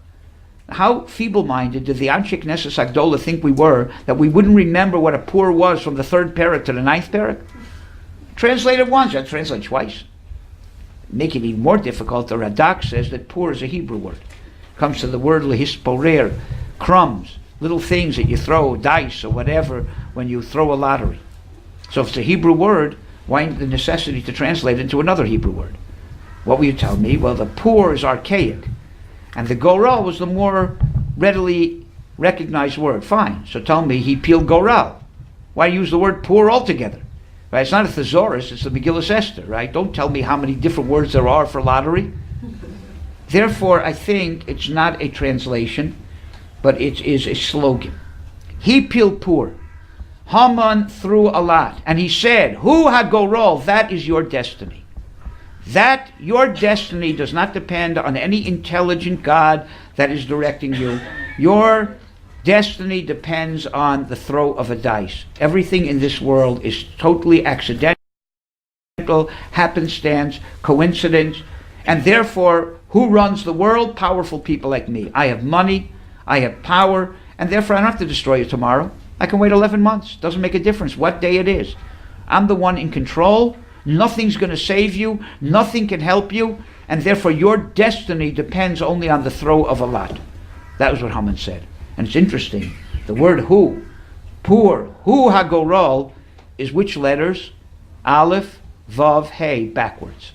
How feeble-minded did the Anshe Knesset Agdola think we were that we wouldn't remember what a pur was from the 3rd parak to the 9th parak? Translated once, that translated twice. Make it even more difficult, the Radak says that pur is a Hebrew word. It comes to the word lehisporer, crumbs, little things that you throw, dice or whatever, when you throw a lottery. So if it's a Hebrew word, why the necessity to translate it into another Hebrew word? What will you tell me? Well, the pur is archaic, and the goral was the more readily recognized word. Fine. So tell me, he peeled goral. Why use the word pur altogether? Right? It's not a thesaurus, it's the Megillah Esther, right? Don't tell me how many different words there are for lottery. Therefore, I think it's not a translation, but it is a slogan. He peeled pur. Haman threw a lot, and he said, Hu HaGorol, that is your destiny. That, your destiny, does not depend on any intelligent God that is directing you. Your destiny depends on the throw of a dice. Everything in this world is totally accidental, happenstance, coincidence, and therefore, who runs the world? Powerful people like me. I have money, I have power, and therefore I don't have to destroy you tomorrow. I can wait 11 months. Doesn't make a difference what day it is. I'm the one in control. Nothing's going to save you. Nothing can help you. And therefore your destiny depends only on the throw of a lot. That was what Haman said. And it's interesting. The word hu, pur, hu hagorol, is which letters? Aleph, vav, hey, backwards.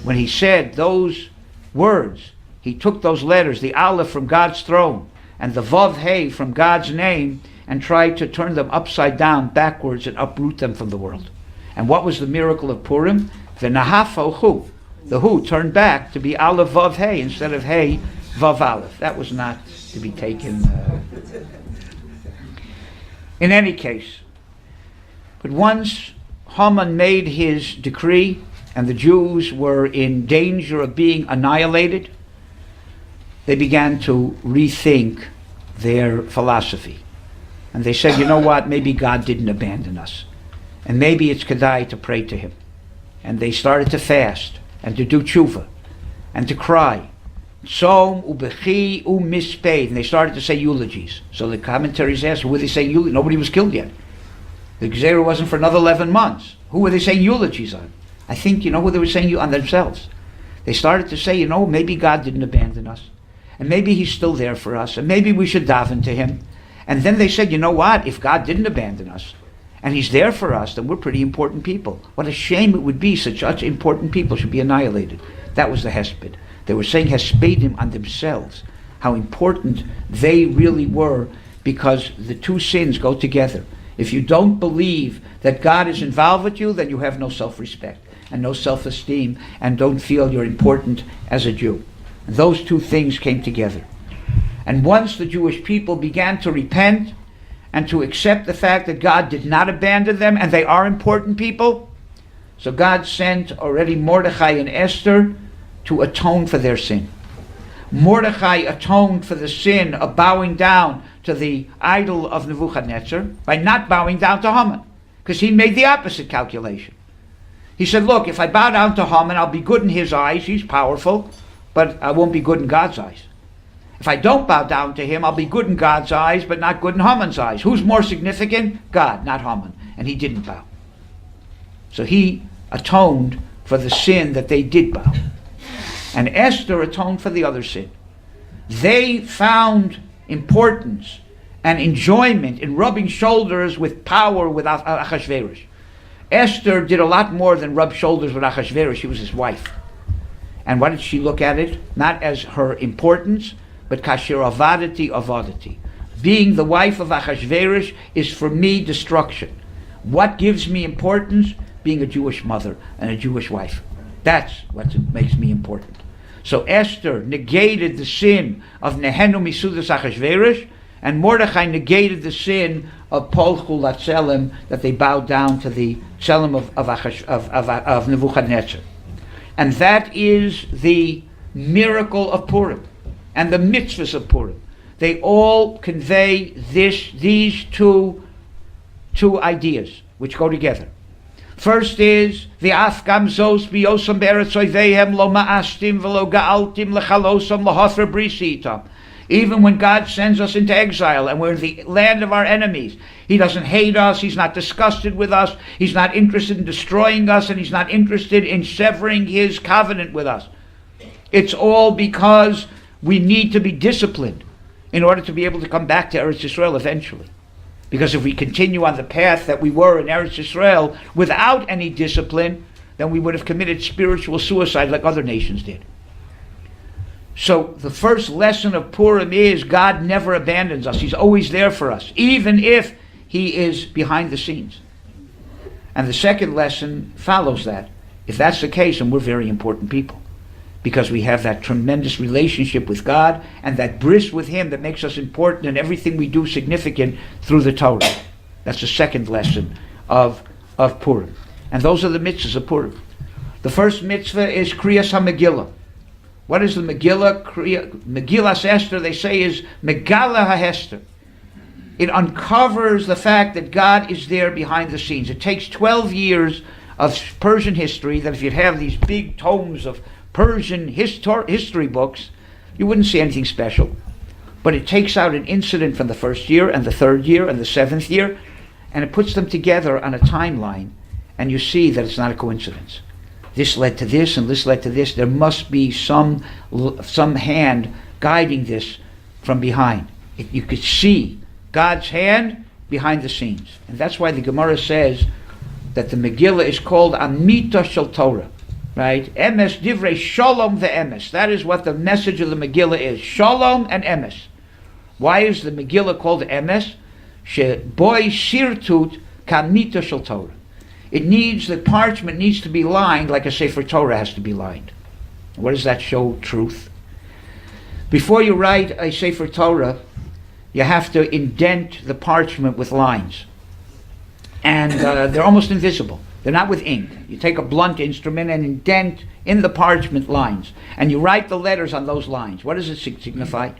When he said those words, he took those letters, the aleph from God's throne, and the vav, hey, from God's name, and tried to turn them upside down, backwards, and uproot them from the world. And what was the miracle of Purim? V'nahafo hu. The hu turned back to be aleph vav hey instead of hey vav aleph. That was not to be taken. In any case, but once Haman made his decree and the Jews were in danger of being annihilated, they began to rethink their philosophy. And they said, you know what, maybe God didn't abandon us. And maybe it's kedai to pray to him. And they started to fast and to do tshuva and to cry Tzom ubechi umisped, and they started to say eulogies. So the commentaries asked, who were they saying eulogies? Nobody was killed yet. The Gezerah wasn't for another 11 months. Who were they saying eulogies on? I think, you know who they were saying on themselves. They started to say, you know, maybe God didn't abandon us. And maybe He's still there for us. And maybe we should daven to Him. And then they said, you know what? If God didn't abandon us, and He's there for us, then we're pretty important people. What a shame it would be such important people should be annihilated. That was the hesped. They were saying hespedim on themselves, how important they really were, because the two sins go together. If you don't believe that God is involved with you, then you have no self-respect and no self-esteem and don't feel you're important as a Jew. Those two things came together. And once the Jewish people began to repent and to accept the fact that God did not abandon them and they are important people, so God sent already Mordechai and Esther to atone for their sin. Mordechai atoned for the sin of bowing down to the idol of Nebuchadnezzar by not bowing down to Haman, because he made the opposite calculation. He said, look, if I bow down to Haman, I'll be good in his eyes, he's powerful, but I won't be good in God's eyes. If I don't bow down to him, I'll be good in God's eyes, but not good in Haman's eyes. Who's more significant? God, not Haman. And he didn't bow. So he atoned for the sin that they did bow. And Esther atoned for the other sin. They found importance and enjoyment in rubbing shoulders with power with Achashverosh. Esther did a lot more than rub shoulders with Achashverosh. She was his wife. And why did she look at it? Not as her importance, but kasher avadati avadati. Being the wife of Achashverosh is for me destruction. What gives me importance? Being a Jewish mother and a Jewish wife. That's what makes me important. So Esther negated the sin of Nehenu Misudas Achashverosh, and Mordechai negated the sin of Polchu Latzelem, that they bowed down to the Tzelem of Nebuchadnezzar. And that is the miracle of Purim and the mitzvahs of Purim. They all convey these two ideas which go together. First is v'af gam zos biyosam be'eretz oivehem lo ma'astim v'lo ga'altim lechalosam lahofer brisi itam. Even when God sends us into exile and we're in the land of our enemies, He doesn't hate us, He's not disgusted with us, He's not interested in destroying us, and He's not interested in severing His covenant with us. It's all because we need to be disciplined in order to be able to come back to Eretz Yisrael eventually. Because if we continue on the path that we were in Eretz Yisrael without any discipline, then we would have committed spiritual suicide like other nations did. So the first lesson of Purim is God never abandons us. He's always there for us, even if He is behind the scenes. And the second lesson follows that. If that's the case, then we're very important people, because we have that tremendous relationship with God and that bris with Him that makes us important and everything we do significant through the Torah. That's the second lesson of Purim. And those are the mitzvahs of Purim. The first mitzvah is Kriyas HaMegillah. What is the Megillah? Megillas Esther, they say, is Megala HaHester. It uncovers the fact that God is there behind the scenes. It takes 12 years of Persian history, that if you'd have these big tomes of Persian history books, you wouldn't see anything special. But it takes out an incident from the first year and the third year and the seventh year, and it puts them together on a timeline, and you see that it's not a coincidence. This led to this and this led to this. There must be some hand guiding this from behind. You could see God's hand behind the scenes. And that's why the Gemara says that the Megillah is called Amita Shel Torah. Right? Emes divrei shalom ve'emes. That is what the message of the Megillah is. Shalom and emes. Why is the Megillah called emes? Sheboy sirtut kamita shel Torah. It needs, the parchment needs to be lined like a Sefer Torah has to be lined. What does that show? Truth. Before you write a Sefer Torah, you have to indent the parchment with lines. And they're almost invisible. They're not with ink. You take a blunt instrument and indent in the parchment lines. And you write the letters on those lines. What does it signify?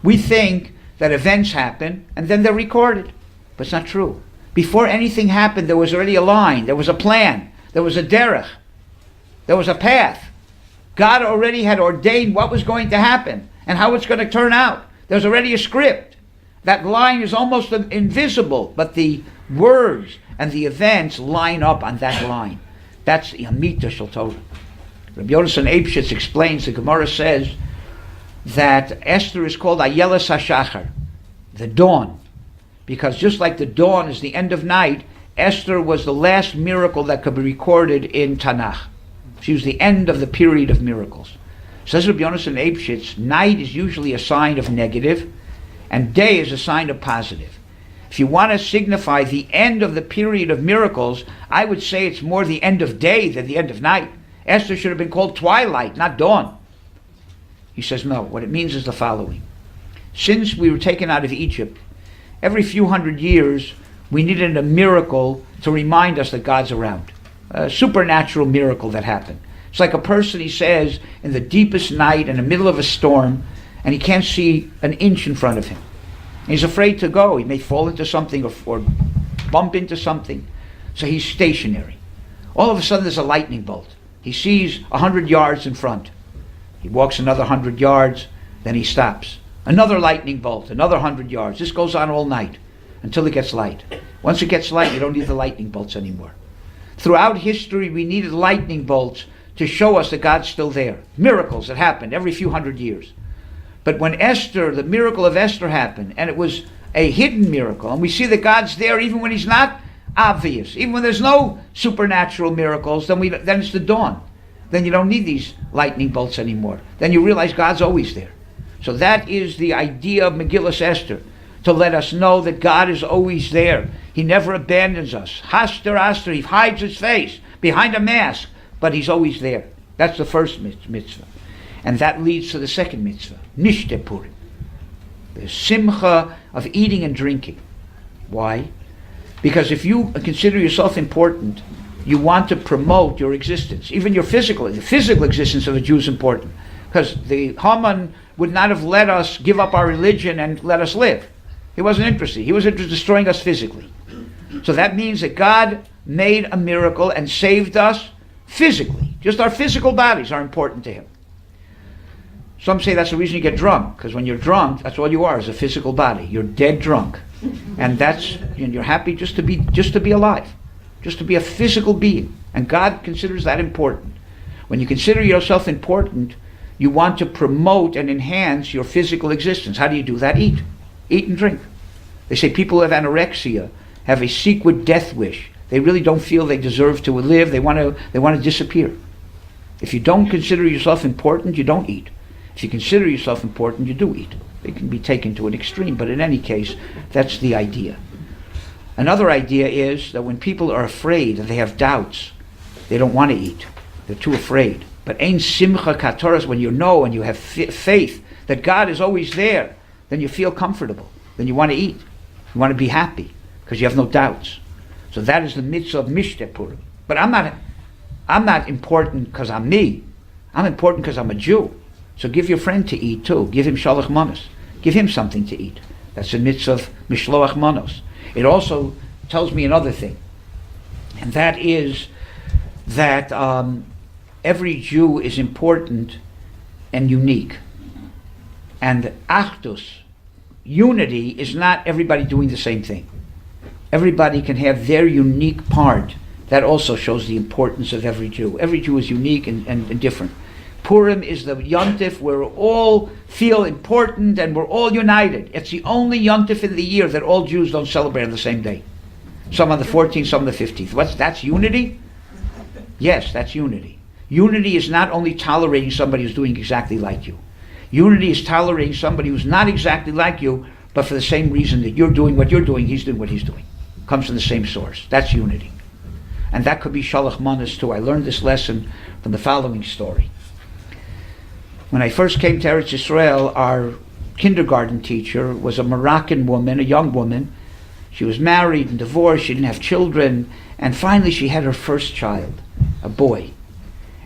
We think that events happen and then they're recorded. But it's not true. Before anything happened, there was already a line. There was a plan. There was a derech. There was a path. God already had ordained what was going to happen and how it's going to turn out. There's already a script. That line is almost invisible, but the words and the events line up on that line. That's the Amita Shel Torah. Rabbi Yonasan Eibshitz explains, the Gemara says that Esther is called Ayeles HaShachar, the dawn, because just like the dawn is the end of night, Esther was the last miracle that could be recorded in Tanakh. She was the end of the period of miracles. Says Rabbi Yonasan Eibshitz, night is usually a sign of negative, and day is a sign of positive. If you want to signify the end of the period of miracles, I would say it's more the end of day than the end of night. Esther should have been called twilight, not dawn. He says no. What it means is the following. Since we were taken out of Egypt, every few hundred years we needed a miracle to remind us that God's around. A supernatural miracle that happened. It's like a person, he says, in the deepest night, in the middle of a storm, and he can't see an inch in front of him. And he's afraid to go. He may fall into something or bump into something. So he's stationary. All of a sudden there's a lightning bolt. He sees 100 yards in front. He walks another 100 yards, then he stops. Another lightning bolt, another 100 yards. This goes on all night until it gets light. Once it gets light, you don't need the lightning bolts anymore. Throughout history, we needed lightning bolts to show us that God's still there. Miracles that happened every few hundred years. But when Esther, the miracle of Esther happened, and it was a hidden miracle, and we see that God's there even when he's not obvious, even when there's no supernatural miracles, then it's the dawn. Then you don't need these lightning bolts anymore. Then you realize God's always there. So that is the idea of Megillas Esther, to let us know that God is always there. He never abandons us. Haster, Aster, he hides his face behind a mask, but he's always there. That's the first mitzvah. And that leads to the second mitzvah, Nishte Purim, the simcha of eating and drinking. Why? Because if you consider yourself important, you want to promote your existence. Even the physical existence of a Jew is important. Because the Haman would not have let us give up our religion and let us live. He wasn't interested. He was interested in destroying us physically. So that means that God made a miracle and saved us physically. Just our physical bodies are important to him. Some say that's the reason you get drunk, because when you're drunk, that's all you are, is a physical body. You're dead drunk. And you're happy just to be alive, just to be a physical being. And God considers that important. When you consider yourself important, you want to promote and enhance your physical existence. How do you do that? Eat and drink. They say people who have anorexia have a secret death wish. They really don't feel they deserve to live. They want to disappear. If you don't consider yourself important, you don't eat. If you consider yourself important, you do eat. It can be taken to an extreme, but in any case, that's the idea. Another idea is that when people are afraid and they have doubts, they don't want to eat. They're too afraid. But ein simcha katoras, when you know and you have faith that God is always there, then you feel comfortable. Then you want to eat. You want to be happy because you have no doubts. So that is the mitzvah of Mishte Purim. But I'm not important because I'm me. I'm important because I'm a Jew. So give your friend to eat too. Give him shalach manos. Give him something to eat. That's the mitzvah of mishloach manos. It also tells me another thing, and that is that every Jew is important and unique. And achdus, unity, is not everybody doing the same thing. Everybody can have their unique part. That also shows the importance of every Jew. Every Jew is unique and different. Purim is the yontif where we all feel important and we're all united. It's the only yontif in the year that all Jews don't celebrate on the same day. Some on the 14th, some on the 15th. That's unity? Yes, that's unity. Unity is not only tolerating somebody who's doing exactly like you. Unity is tolerating somebody who's not exactly like you, but for the same reason that you're doing what you're doing, he's doing what he's doing. Comes from the same source. That's unity. And that could be shalach manos too. I learned this lesson from the following story. When I first came to Eretz Yisrael, our kindergarten teacher was a Moroccan woman, a young woman. She was married and divorced, she didn't have children, and finally she had her first child, a boy.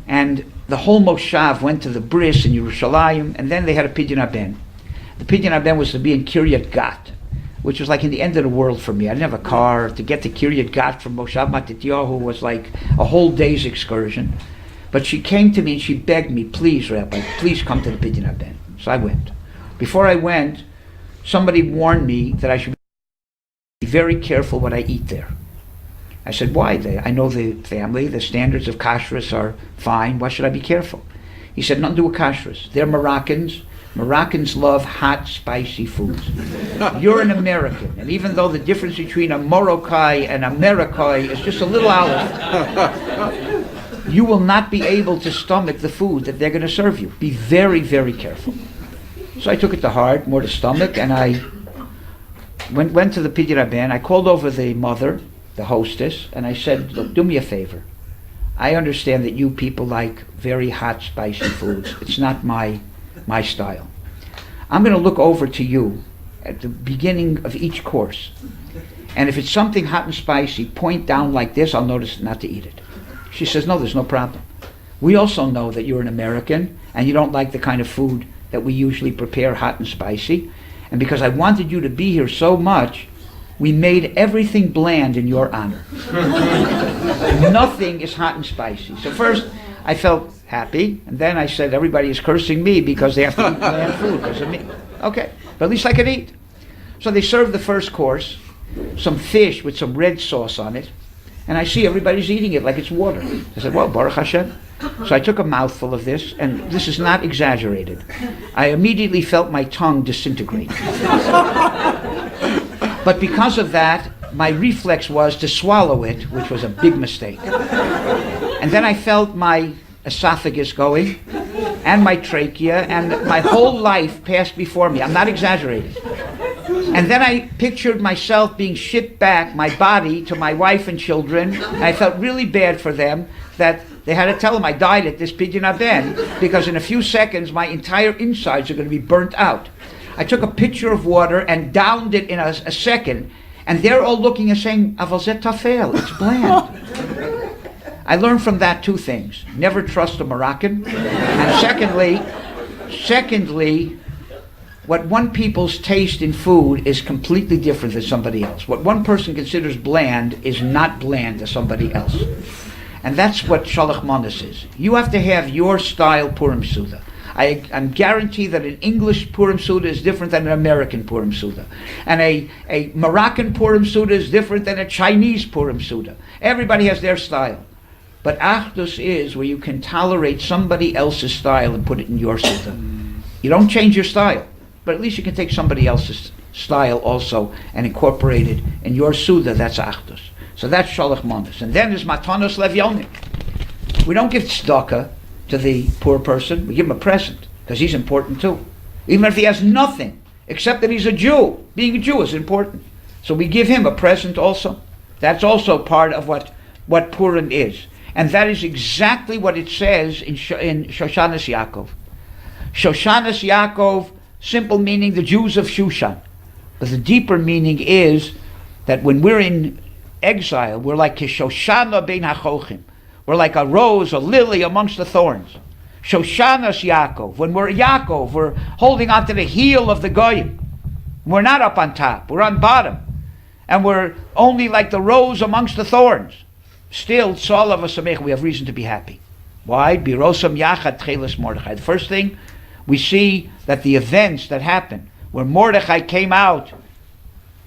And the whole Moshav went to the bris in Yerushalayim, and then they had a Pidyon Haben. The Pidyon Haben was to be in Kiryat Gat, which was like in the end of the world for me. I didn't have a car. To get to Kiryat Gat from Moshav Matityahu was like a whole day's excursion. But she came to me and she begged me, please, Rabbi, please come to the Pidyon Haben. So I went. Before I went, somebody warned me that I should be very careful what I eat there. I said, why? I know the family, the standards of kashrus are fine. Why should I be careful? He said, nothing to do with kashrus. They're Moroccans. Moroccans love hot, spicy foods. You're an American, and even though the difference between a Moroccai and Americai is just a little olive, you will not be able to stomach the food that they're going to serve you. Be very, very careful. So I took it to heart, more to stomach, and I went to the Pidyon Haben. I called over the mother, the hostess, and I said, look, do me a favor. I understand that you people like very hot, spicy foods. It's not my style. I'm going to look over to you at the beginning of each course. And if it's something hot and spicy, point down like this, I'll notice not to eat it. She says, no, there's no problem. We also know that you're an American and you don't like the kind of food that we usually prepare hot and spicy. And because I wanted you to be here so much, we made everything bland in your honor. Nothing is hot and spicy. So first, I felt happy, and then I said, everybody is cursing me because they have to eat bland food because of me. Okay, but at least I could eat. So they served the first course, some fish with some red sauce on it, and I see everybody's eating it like it's water. I said, well, Baruch Hashem. So I took a mouthful of this, and this is not exaggerated. I immediately felt my tongue disintegrate. But because of that, my reflex was to swallow it, which was a big mistake. And then I felt my esophagus going, and my trachea, and my whole life passed before me. I'm not exaggerating. And then I pictured myself being shipped back, my body, to my wife and children. And I felt really bad for them that they had to tell them I died at this Pidyon Haben because in a few seconds my entire insides are going to be burnt out. I took a pitcher of water and downed it in a second, and they're all looking and saying, Aval zeh tafel, it's bland. I learned from that two things. Never trust a Moroccan. And secondly, what one people's taste in food is completely different than somebody else. What one person considers bland is not bland to somebody else. And that's what Shalach Manas is. You have to have your style Purim Suda. I'm guaranteed that an English Purim Suda is different than an American Purim Suda. And a Moroccan Purim Suda is different than a Chinese Purim Suda. Everybody has their style. But Achdus is where you can tolerate somebody else's style and put it in your Suda. You don't change your style, but at least you can take somebody else's style also and incorporate it in your Suda. That's Achdus. So that's Shalach Manas. And then there's Matanos Levyonik. We don't give tzedakah to the poor person. We give him a present because he's important too. Even if he has nothing except that he's a Jew. Being a Jew is important. So we give him a present also. That's also part of what Purim is. And that is exactly what it says in Shoshanas Yaakov. Shoshanas Yaakov, simple meaning the Jews of Shushan. But the deeper meaning is that when we're in exile, we're like Shoshana bein hachochim. We're like a rose, a lily amongst the thorns. Shoshanas Yaakov. When we're Yaakov, we're holding on to the heel of the Goyim. We're not up on top, we're on bottom. And we're only like the rose amongst the thorns. Still, Tzalav Asamech, we have reason to be happy. Why? Birosam Yachad Tchelas Mordechai. The first thing, we see that the events that happened, where Mordechai came out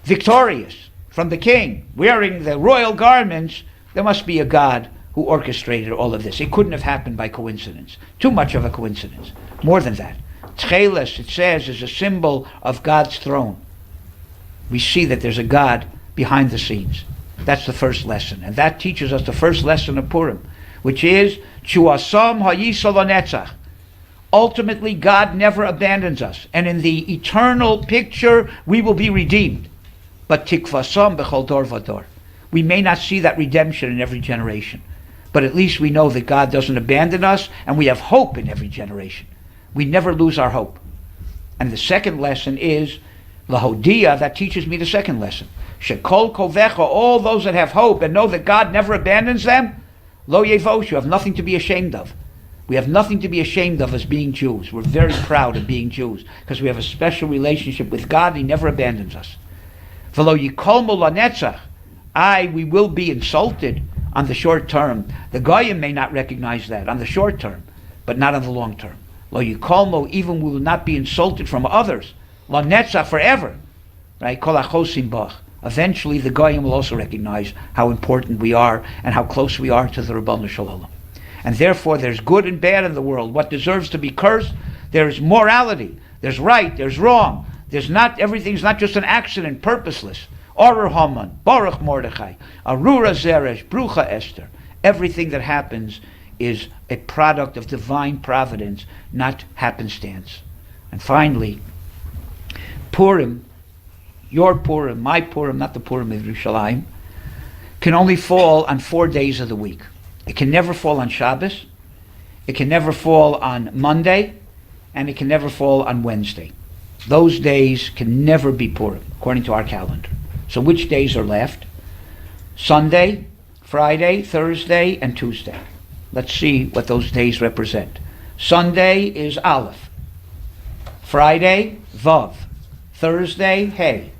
victorious from the king, wearing the royal garments, there must be a God who orchestrated all of this. It couldn't have happened by coincidence. Too much of a coincidence. More than that. Tcheles, it says, is a symbol of God's throne. We see that there's a God behind the scenes. That's the first lesson. And that teaches us the first lesson of Purim, which is, Chuasam ha'yisol netzach. Ultimately, God never abandons us. And in the eternal picture, we will be redeemed. But tikvasam b'chol dor vador. We may not see that redemption in every generation. But at least we know that God doesn't abandon us, and we have hope in every generation. We never lose our hope. And the second lesson is, Lahodia, that teaches me the second lesson. Shekol kovecha, all those that have hope and know that God never abandons them, lo yevosh, you have nothing to be ashamed of. We have nothing to be ashamed of as being Jews. We're very proud of being Jews because we have a special relationship with God and He never abandons us. V'lo yikolmu lanetzach, we will be insulted on the short term. The Goyim may not recognize that on the short term, but not on the long term. Lo yikolmo, even we will not be insulted from others. Lo netzach, forever. Right? Kol achosim bach. Eventually the Goyim will also recognize how important we are and how close we are to the Ribono Shel Olam. And therefore there's good and bad in the world. What deserves to be cursed, there's morality. There's right, there's wrong. There's not, everything's not just an accident, purposeless. Orur Haman, Baruch Mordechai, Arura Zeresh, Brucha Esther. Everything that happens is a product of divine providence, not happenstance. And finally, Purim, your Purim, my Purim, not the Purim of Yerushalayim, can only fall on 4 days of the week. It can never fall on Shabbos, it can never fall on Monday, and it can never fall on Wednesday. Those days can never be Purim, according to our calendar. So which days are left? Sunday, Friday, Thursday, and Tuesday. Let's see what those days represent. Sunday is Aleph. Friday, Vav. Thursday, Hey.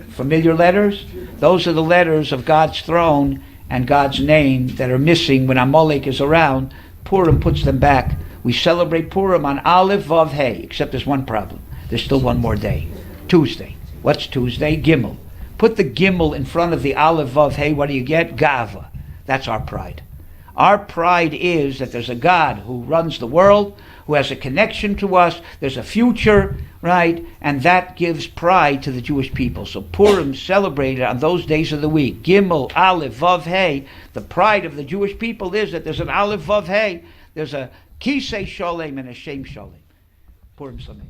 Familiar letters? Those are the letters of God's throne and God's name that are missing when Amalek is around. Purim puts them back. We celebrate Purim on Aleph, Vav, Hey, except there's one problem. There's still one more day. Tuesday. What's Tuesday? Gimel. Put the Gimel in front of the Aleph, Vav, Hey, what do you get? Gava. That's our pride. Our pride is that there's a God who runs the world, who has a connection to us, there's a future, right? And that gives pride to the Jewish people. So Purim celebrated on those days of the week. Gimel, Aleph, Vav, Hey. The pride of the Jewish people is that there's an Aleph, Vav, Hey. There's a Kisei Sholem and a Shem Sholem. Purim Sameach.